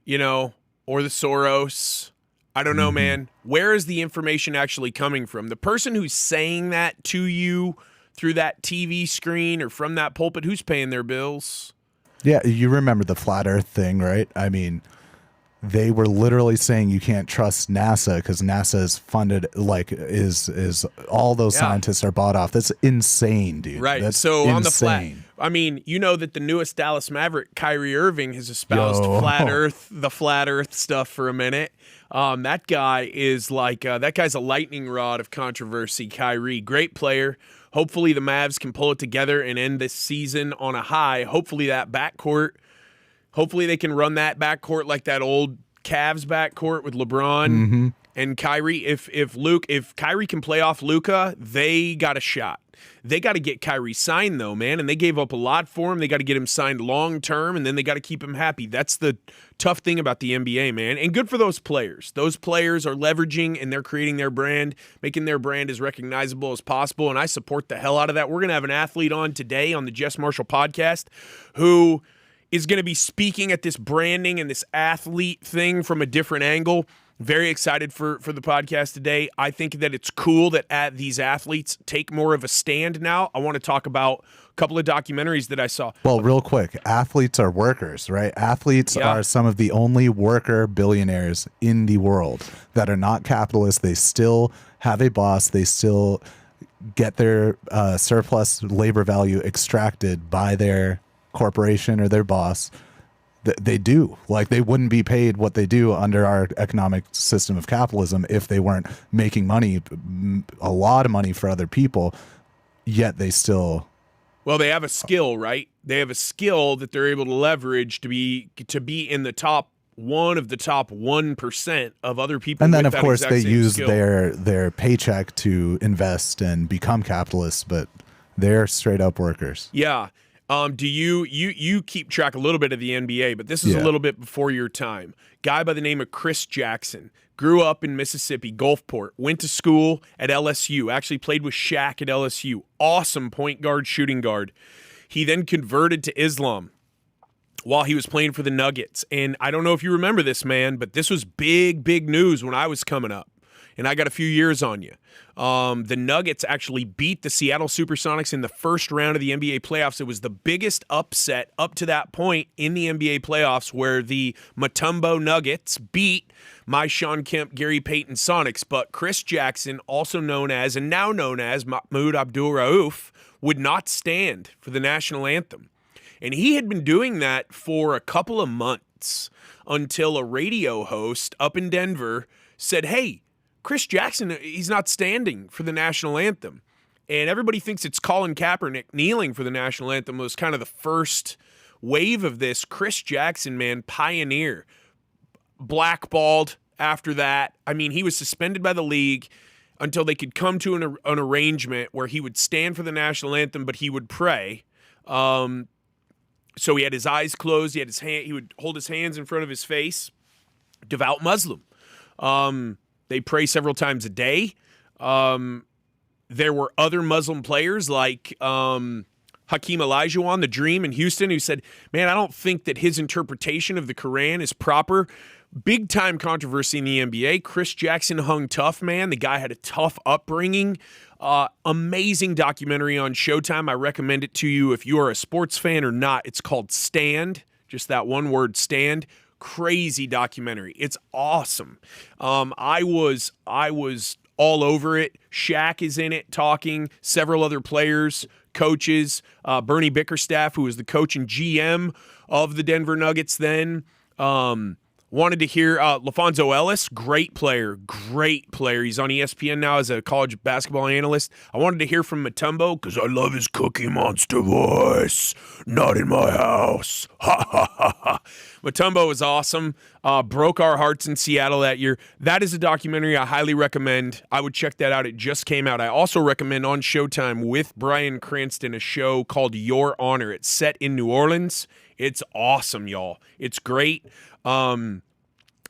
or the Soros. I don't know, man. Where is the information actually coming from? The person who's saying that to you through that TV screen or from that pulpit, who's paying their bills? Yeah, you remember the flat Earth thing, right? I mean, they were literally saying you can't trust NASA because NASA is funded, is all those scientists are bought off. That's insane, dude. Right. That's so insane. On the flat, I mean, you know that the newest Dallas Maverick, Kyrie Irving, has espoused the flat Earth stuff for a minute. That guy is that guy's a lightning rod of controversy. Kyrie, great player. Hopefully the Mavs can pull it together and end this season on a high. Hopefully they can run that backcourt like that old Cavs backcourt with LeBron and Kyrie. If Kyrie can play off Luka, they got a shot. They got to get Kyrie signed though, man, and they gave up a lot for him. They got to get him signed long term, and then they got to keep him happy. That's the tough thing about the NBA, man. And good for those players. Those players are leveraging and they're creating their brand, making their brand as recognizable as possible, and I support the hell out of that. We're going to have an athlete on today on the JESS MARSHALL podcast who is going to be speaking at this branding and this athlete thing from a different angle. Very excited for the podcast today. I think that it's cool that these athletes take more of a stand now. I want to talk about a couple of documentaries that I saw. Well, real quick, athletes are workers, right? Athletes are some of the only worker billionaires in the world that are not capitalists. They still have a boss. They still get their surplus labor value extracted by their corporation or their boss. They do. They wouldn't be paid what they do under our economic system of capitalism if they weren't making money, a lot of money for other people, yet they still... Well, they have a skill, right? They have a skill that they're able to leverage to be in the top 1% of other people. And then, of course, they use their paycheck to invest and become capitalists, but they're straight up workers. Yeah. Do you keep track a little bit of the NBA, but this is a little bit before your time. Guy by the name of Chris Jackson grew up in Mississippi, Gulfport, went to school at LSU, actually played with Shaq at LSU. Awesome point guard, shooting guard. He then converted to Islam while he was playing for the Nuggets. And I don't know if you remember this, man, but this was big news when I was coming up. And I got a few years on you. The Nuggets actually beat the Seattle Supersonics in the first round of the NBA playoffs. It was the biggest upset up to that point in the NBA playoffs, where the Mutombo Nuggets beat my Sean Kemp, Gary Payton Sonics. But Chris Jackson, also known as and now known as Mahmoud Abdul-Rauf, would not stand for the national anthem. And he had been doing that for a couple of months until a radio host up in Denver said, "Hey, Chris Jackson, he's not standing for the national anthem." And everybody thinks it's Colin Kaepernick kneeling for the national anthem was kind of the first wave of this. Chris Jackson, man, pioneer. Blackballed after that. I mean, he was suspended by the league until they could come to an arrangement where he would stand for the national anthem, but he would pray. So he had his eyes closed. He would hold his hands in front of his face. Devout Muslim. They pray several times a day. There were other Muslim players like Hakeem Olajuwon, the Dream in Houston, who said, "Man, I don't think that his interpretation of the Quran is proper." Big time controversy in the NBA. Chris Jackson hung tough, man. The guy had a tough upbringing. Amazing documentary on Showtime. I recommend it to you if you are a sports fan or not. It's called Stand. Just that one word, Stand. Crazy documentary. It's awesome. I was all over it. Shaq is in it talking, several other players, coaches, Bernie Bickerstaff, who was the coach and GM of the Denver Nuggets then. Wanted to hear LaFonso Ellis, great player. He's on ESPN now as a college basketball analyst. I wanted to hear from Mutombo because I love his Cookie Monster voice. Not in my house. Ha ha ha ha. Mutombo was awesome. Broke our hearts in Seattle that year. That is a documentary I highly recommend. I would check that out. It just came out. I also recommend on Showtime with Bryan Cranston a show called Your Honor. It's set in New Orleans. It's awesome, y'all. It's great.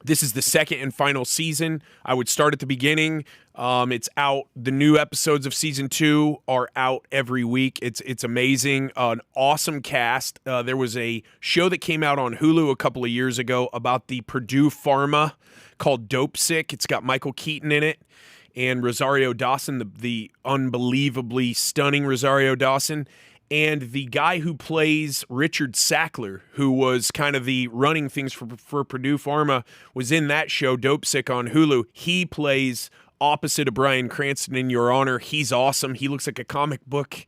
This is the second and final season. I would start at the beginning. It's out. The new episodes of season 2 are out every week. It's amazing. An awesome cast. There was a show that came out on Hulu a couple of years ago about the Purdue Pharma called Dope Sick. It's got Michael Keaton in it and Rosario Dawson, the unbelievably stunning Rosario Dawson. And the guy who plays Richard Sackler, who was kind of the running things for Purdue Pharma, was in that show, Dope Sick, on Hulu. He plays opposite of Bryan Cranston in Your Honor. He's awesome. He looks like a comic book.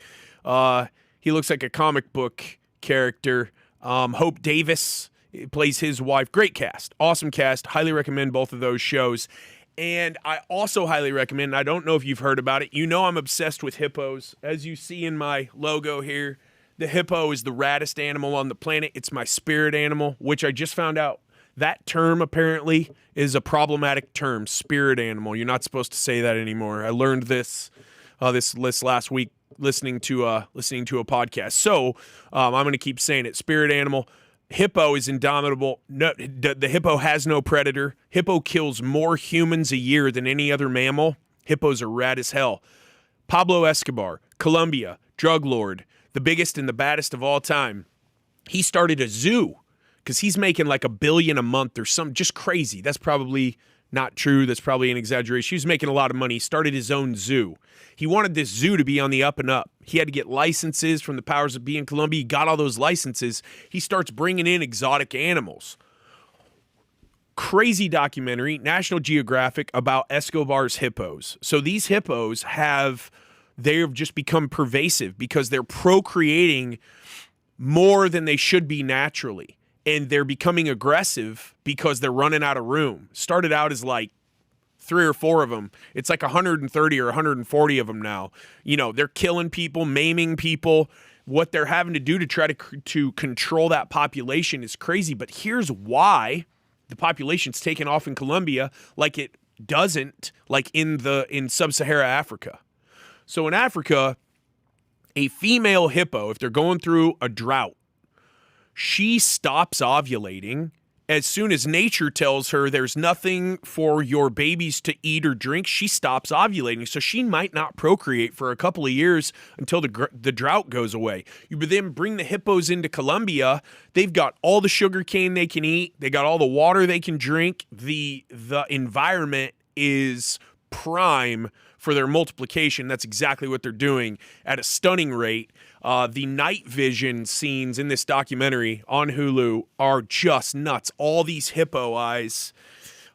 Character. Hope Davis plays his wife. Great cast. Awesome cast. Highly recommend both of those shows. And I also highly recommend, I don't know if you've heard about it, you know I'm obsessed with hippos. As you see in my logo here, the hippo is the raddest animal on the planet. It's my spirit animal, which I just found out that term apparently is a problematic term, spirit animal. You're not supposed to say that anymore. I learned this last week listening to a podcast. So I'm going to keep saying it, spirit animal. Hippo is indomitable. No, the hippo has no predator. Hippo kills more humans a year than any other mammal. Hippos are rad as hell. Pablo Escobar, Colombia, drug lord, the biggest and the baddest of all time. He started a zoo because he's making like $1 billion a month or something, just crazy. That's probably not true. That's probably an exaggeration. He was making a lot of money. He started his own zoo. He wanted this zoo to be on the up and up. He had to get licenses from the powers that be in Colombia. He got all those licenses. He starts bringing in exotic animals. Crazy documentary, National Geographic, about Escobar's hippos. So these hippos they've just become pervasive because they're procreating more than they should be naturally. And they're becoming aggressive because they're running out of room. Started out as like 3 or 4 of them. It's like 130 or 140 of them now. You know, they're killing people, maiming people. What they're having to do to try to control that population is crazy. But here's why the population's taken off in Colombia like it doesn't like in sub-Saharan Africa. So in Africa, a female hippo, if they're going through a drought, she stops ovulating as soon as nature tells her there's nothing for your babies to eat or drink. She stops ovulating, so she might not procreate for a couple of years until the drought goes away. You then bring the hippos into Colombia. They've got all the sugar cane they can eat. They got all the water they can drink. The environment is prime for their multiplication. That's exactly what they're doing at a stunning rate. The night vision scenes in this documentary on Hulu are just nuts. All these hippo eyes,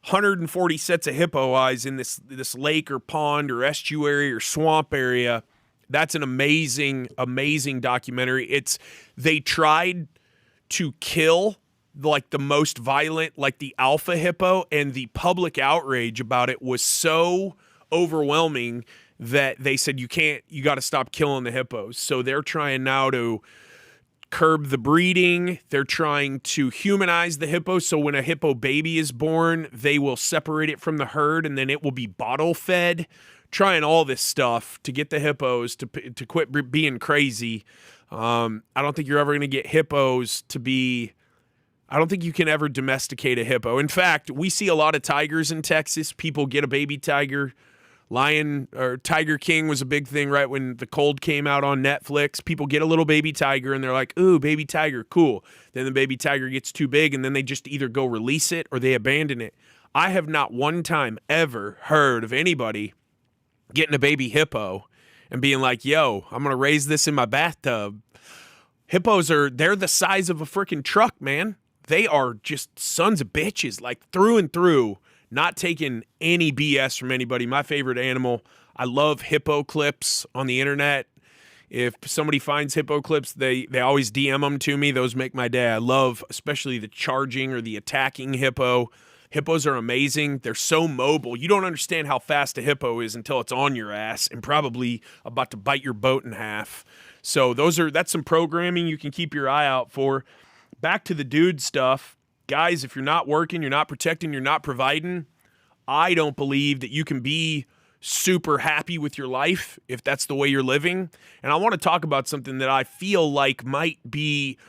140 sets of hippo eyes in this lake or pond or estuary or swamp area. That's an amazing, amazing documentary. They tried to kill like the most violent, like the alpha hippo, and the public outrage about it was so overwhelming that they said you got to stop killing the hippos. So they're trying now to curb the breeding. They're trying to humanize the hippo. So when a hippo baby is born, they will separate it from the herd and then it will be bottle fed. Trying all this stuff to get the hippos to quit being crazy. I don't think you're ever going to get hippos to be. I don't think you can ever domesticate a hippo. In fact, we see a lot of tigers in Texas. People get a baby tiger. Lion or Tiger King was a big thing right when The Cold came out on Netflix. People get a little baby tiger and they're like, ooh, baby tiger, cool. Then the baby tiger gets too big and then they just either go release it or they abandon it. I have not one time ever heard of anybody getting a baby hippo and being like, yo, I'm going to raise this in my bathtub. Hippos they're the size of a freaking truck, man. They are just sons of bitches, like through and through. Not taking any BS from anybody. My favorite animal. I love hippo clips on the internet. If somebody finds hippo clips, they always DM them to me. Those make my day. I love especially the charging or the attacking hippo. Hippos are amazing. They're so mobile. You don't understand how fast a hippo is until it's on your ass and probably about to bite your boat in half. So that's some programming you can keep your eye out for. Back to the dude stuff. Guys, if you're not working, you're not protecting, you're not providing, I don't believe that you can be super happy with your life if that's the way you're living. And I want to talk about something that I feel like might be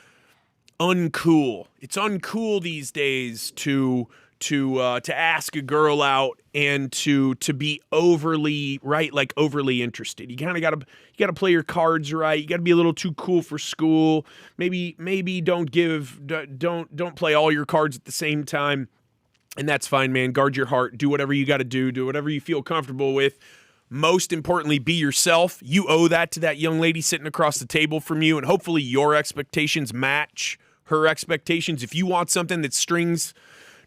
uncool. It's uncool these days to to ask a girl out and to be overly overly interested. You gotta play your cards right. You gotta be a little too cool for school. Maybe don't play all your cards at the same time. And that's fine, man. Guard your heart. Do whatever you got to do. Do whatever you feel comfortable with. Most importantly, be yourself. You owe that to that young lady sitting across the table from you, and hopefully your expectations match her expectations. If you want something that's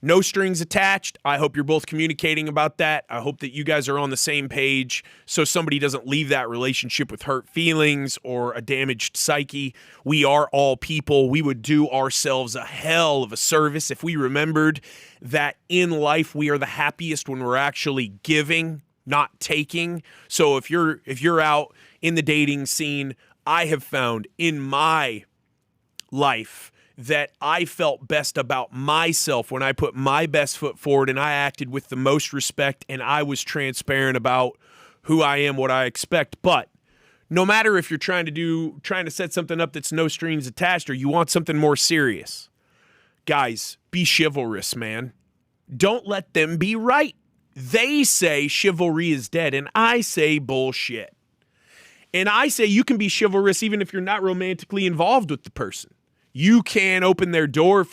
no strings attached, I hope you're both communicating about that. I hope that you guys are on the same page so somebody doesn't leave that relationship with hurt feelings or a damaged psyche. We are all people. We would do ourselves a hell of a service if we remembered that in life we are the happiest when we're actually giving, not taking. So if you're out in the dating scene, I have found in my life that I felt best about myself when I put my best foot forward and I acted with the most respect and I was transparent about who I am, what I expect. But no matter if you're trying to set something up that's no strings attached or you want something more serious, guys, be chivalrous, man. Don't let them be right. They say chivalry is dead, and I say bullshit. And I say you can be chivalrous even if you're not romantically involved with the person. You can open the door.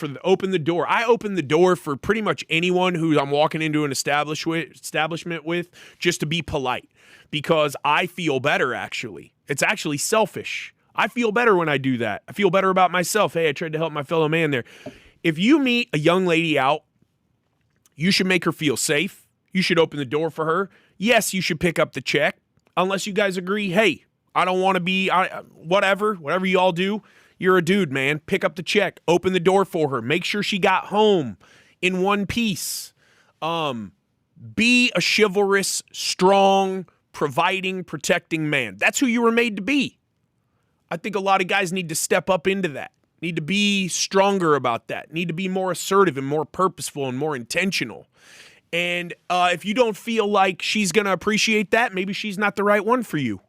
I open the door for pretty much anyone who I'm walking into an establishment with just to be polite because I feel better, actually. It's actually selfish. I feel better when I do that. I feel better about myself. Hey, I tried to help my fellow man there. If you meet a young lady out, you should make her feel safe. You should open the door for her. Yes, you should pick up the check unless you guys agree, hey, I don't want to be, whatever you all do. You're a dude, man. Pick up the check. Open the door for her. Make sure she got home in one piece. Be a chivalrous, strong, providing, protecting man. That's who you were made to be. I think a lot of guys need to step up into that. Need to be stronger about that. Need to be more assertive and more purposeful and more intentional. And if you don't feel like she's going to appreciate that, maybe she's not the right one for you.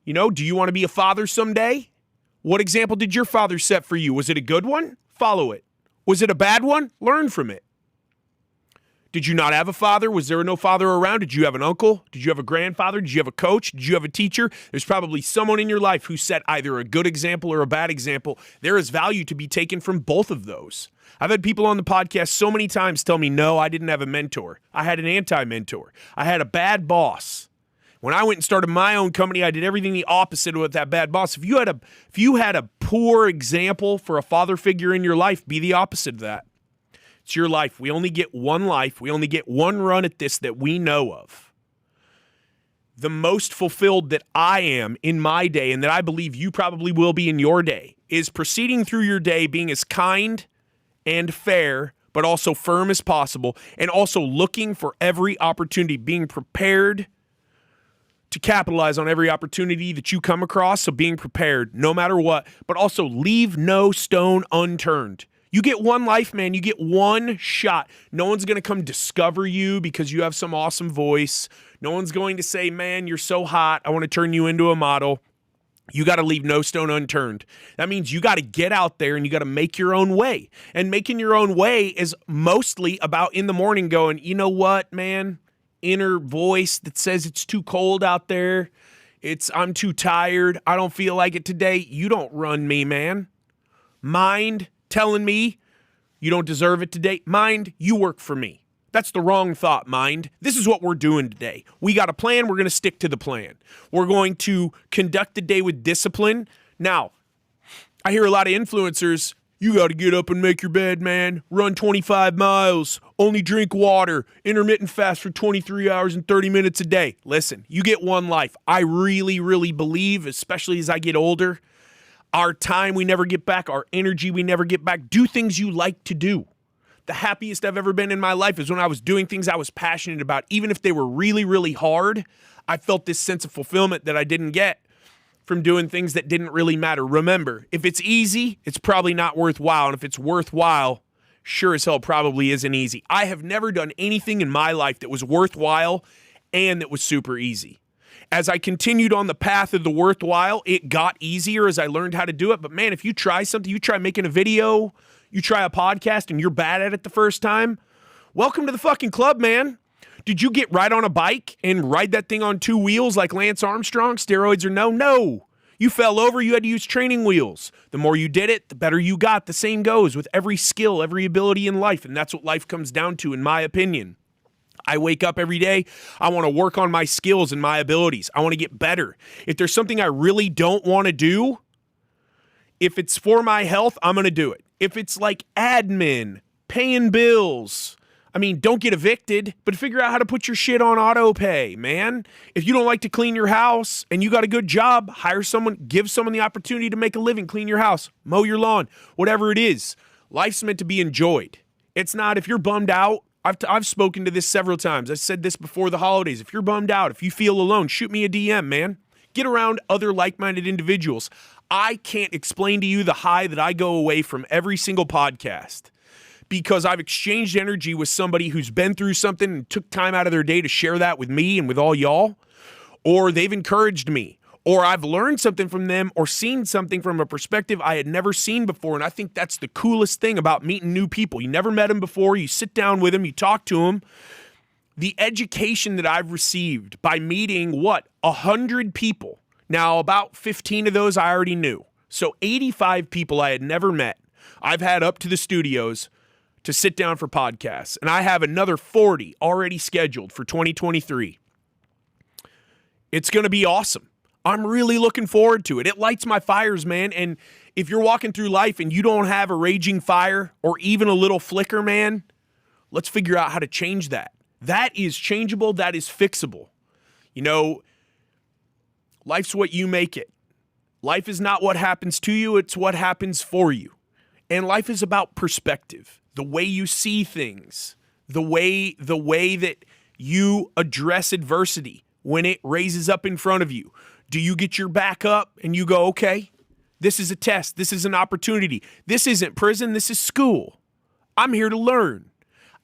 You know, do you want to be a father someday? What example did your father set for you? Was it a good one? Follow it. Was it a bad one? Learn from it. Did you not have a father? Was there no father around? Did you have an uncle? Did you have a grandfather? Did you have a coach? Did you have a teacher? There's probably someone in your life who set either a good example or a bad example. There is value to be taken from both of those. I've had people on the podcast so many times tell me, no, I didn't have a mentor. I had an anti-mentor. I had a bad boss. When I went and started my own company, I did everything the opposite of that bad boss. If you had a poor example for a father figure in your life, be the opposite of that. It's your life. We only get one life. We only get one run at this that we know of. The most fulfilled that I am in my day, and that I believe you probably will be in your day, is proceeding through your day being as kind and fair, but also firm as possible, and also looking for every opportunity, being prepared to capitalize on every opportunity that you come across. So being prepared no matter what, but also leave no stone unturned. You get one life, man. You get one shot. No one's going to come discover you because you have some awesome voice. No one's going to say, man, you're so hot, I want to turn you into a model. You got to leave no stone unturned. That means you got to get out there and you got to make your own way. And making your own way is mostly about in the morning going, you know what, man? Inner voice that says it's too cold out there. I'm too tired. I don't feel like it today. You don't run me, man. Mind telling me you don't deserve it today. Mind, you work for me. That's the wrong thought, mind. This is what we're doing today. We got a plan. We're going to stick to the plan. We're going to conduct the day with discipline. Now, I hear a lot of influencers, you got to get up and make your bed, man. Run 25 miles. Only drink water. Intermittent fast for 23 hours and 30 minutes a day. Listen, you get one life. I really, really believe, especially as I get older, our time we never get back, our energy we never get back. Do things you like to do. The happiest I've ever been in my life is when I was doing things I was passionate about. Even if they were really, really hard, I felt this sense of fulfillment that I didn't get from doing things that didn't really matter. Remember, if it's easy, it's probably not worthwhile. And if it's worthwhile, sure as hell probably isn't easy. I have never done anything in my life that was worthwhile and that was super easy. As I continued on the path of the worthwhile, it got easier as I learned how to do it. But man, if you try something, you try making a video, You try a podcast and you're bad at it the first time? Welcome to the fucking club, man. Did you get right on a bike and ride that thing on 2 wheels like Lance Armstrong, steroids or no? No. You fell over, you had to use training wheels. The more you did it, the better you got. The same goes with every skill, every ability in life, and that's what life comes down to, in my opinion. I wake up every day, I want to work on my skills and my abilities. I want to get better. If there's something I really don't want to do, if it's for my health, I'm going to do it. If it's like admin, paying bills, I mean, don't get evicted, but figure out how to put your shit on auto pay, man. If you don't like to clean your house and you got a good job, hire someone, give someone the opportunity to make a living, clean your house, mow your lawn, whatever it is. Life's meant to be enjoyed. It's not if you're bummed out. I've spoken to this several times. I said this before the holidays. If you're bummed out, if you feel alone, shoot me a DM, man. Get around other like-minded individuals. I can't explain to you the high that I go away from every single podcast, because I've exchanged energy with somebody who's been through something and took time out of their day to share that with me and with all y'all, or they've encouraged me, or I've learned something from them or seen something from a perspective I had never seen before. And I think that's the coolest thing about meeting new people. You never met them before. You sit down with them, you talk to them. The education that I've received by meeting, 100 people. Now, about 15 of those I already knew. So 85 people I had never met, I've had up to the studios to sit down for podcasts. And I have another 40 already scheduled for 2023. It's going to be awesome. I'm really looking forward to it. It lights my fires, man. And if you're walking through life and you don't have a raging fire or even a little flicker, man, let's figure out how to change that. That is changeable. That is fixable. You know, life's what you make it. Life is not what happens to you. It's what happens for you. And life is about perspective. The way you see things, the way that you address adversity when it raises up in front of you. Do you get your back up and you go, okay, this is a test. This is an opportunity. This isn't prison. This is school. I'm here to learn.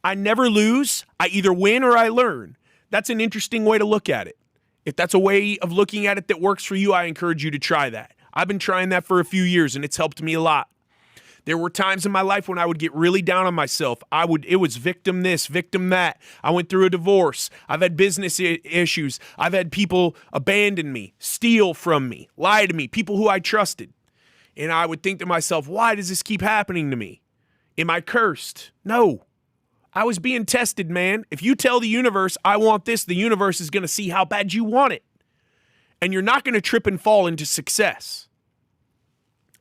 I never lose. I either win or I learn. That's an interesting way to look at it. If that's a way of looking at it that works for you, I encourage you to try that. I've been trying that for a few years and it's helped me a lot. There were times in my life when I would get really down on myself. It was victim this, victim that. I went through a divorce. I've had business issues. I've had people abandon me, steal from me, lie to me, people who I trusted. And I would think to myself, why does this keep happening to me? Am I cursed? No. I was being tested, man. If you tell the universe, I want this, the universe is going to see how bad you want it. And you're not going to trip and fall into success.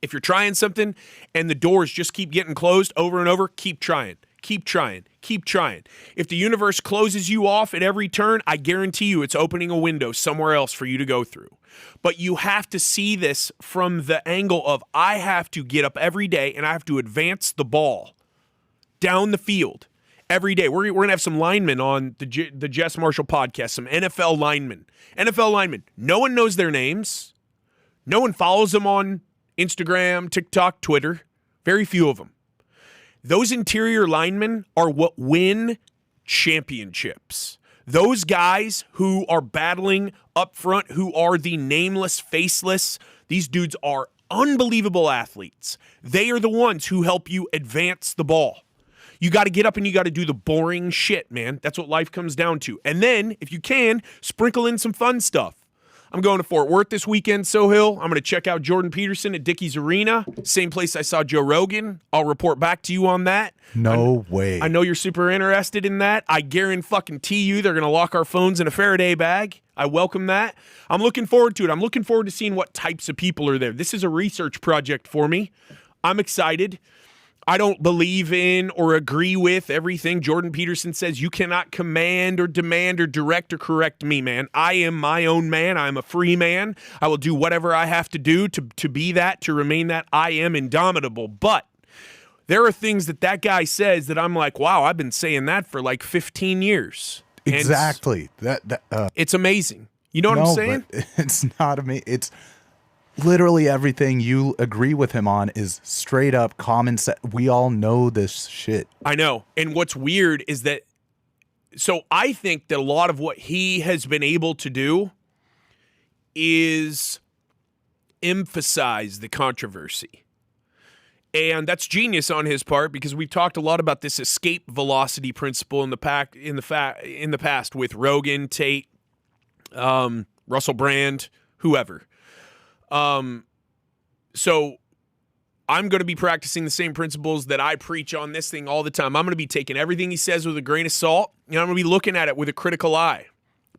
If you're trying something and the doors just keep getting closed over and over, keep trying, keep trying, keep trying. If the universe closes you off at every turn, I guarantee you it's opening a window somewhere else for you to go through. But you have to see this from the angle of I have to get up every day and I have to advance the ball down the field every day. We're going to have some linemen on the JESS MARSHALL podcast, some NFL linemen. NFL linemen, no one knows their names. No one follows them on Instagram, TikTok, Twitter. Very few of them. Those interior linemen are what win championships. Those guys who are battling up front, who are the nameless, faceless, these dudes are unbelievable athletes. They are the ones who help you advance the ball. You got to get up and you got to do the boring shit, man. That's what life comes down to. And then, if you can, sprinkle in some fun stuff. I'm going to Fort Worth this weekend, Sohill. I'm going to check out Jordan Peterson at Dickies Arena. Same place I saw Joe Rogan. I'll report back to you on that. No way. I know you're super interested in that. I guarantee you they're going to lock our phones in a Faraday bag. I welcome that. I'm looking forward to it. I'm looking forward to seeing what types of people are there. This is a research project for me. I'm excited. I don't believe in or agree with everything Jordan Peterson says. You cannot command or demand or direct or correct me, man. I am my own man. I'm a free man. I will do whatever I have to do to be that, to remain that. I am indomitable. But there are things that guy says that I'm like, wow, I've been saying that for like 15 years. Exactly. It's amazing. You know what I'm saying? But it's not amazing. It's literally everything you agree with him on is straight up common sense. We all know this shit. I know. And what's weird is that, so I think that a lot of what he has been able to do is emphasize the controversy. And that's genius on his part, because we've talked a lot about this escape velocity principle in the past with Rogan, Tate, Russell Brand, whoever. So I'm going to be practicing the same principles that I preach on this thing all the time. I'm going to be taking everything he says with a grain of salt, and I'm going to be looking at it with a critical eye,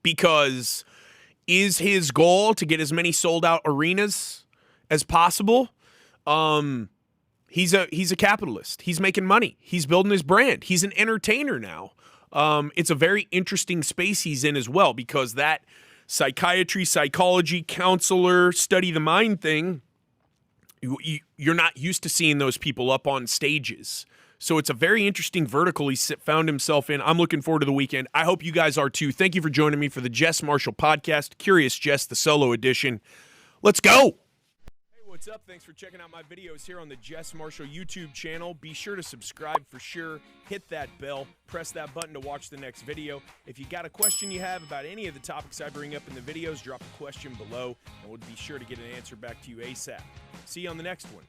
because is his goal to get as many sold out arenas as possible? He's a capitalist. He's making money. He's building his brand. He's an entertainer now. It's a very interesting space he's in as well, because that psychiatry, psychology, counselor, study the mind thing, you're not used to seeing those people up on stages. So it's a very interesting vertical he's found himself in. I'm looking forward to the weekend. I hope you guys are too. Thank you for joining me for the Jess Marshall podcast, Curious Jess, the solo edition. Let's go. What's up? Thanks for checking out my videos here on the Jess Marshall YouTube channel. Be sure to subscribe for sure. Hit that bell. Press that button to watch the next video. If you got a question you have about any of the topics I bring up in the videos, drop a question below, and we'll be sure to get an answer back to you ASAP. See you on the next one.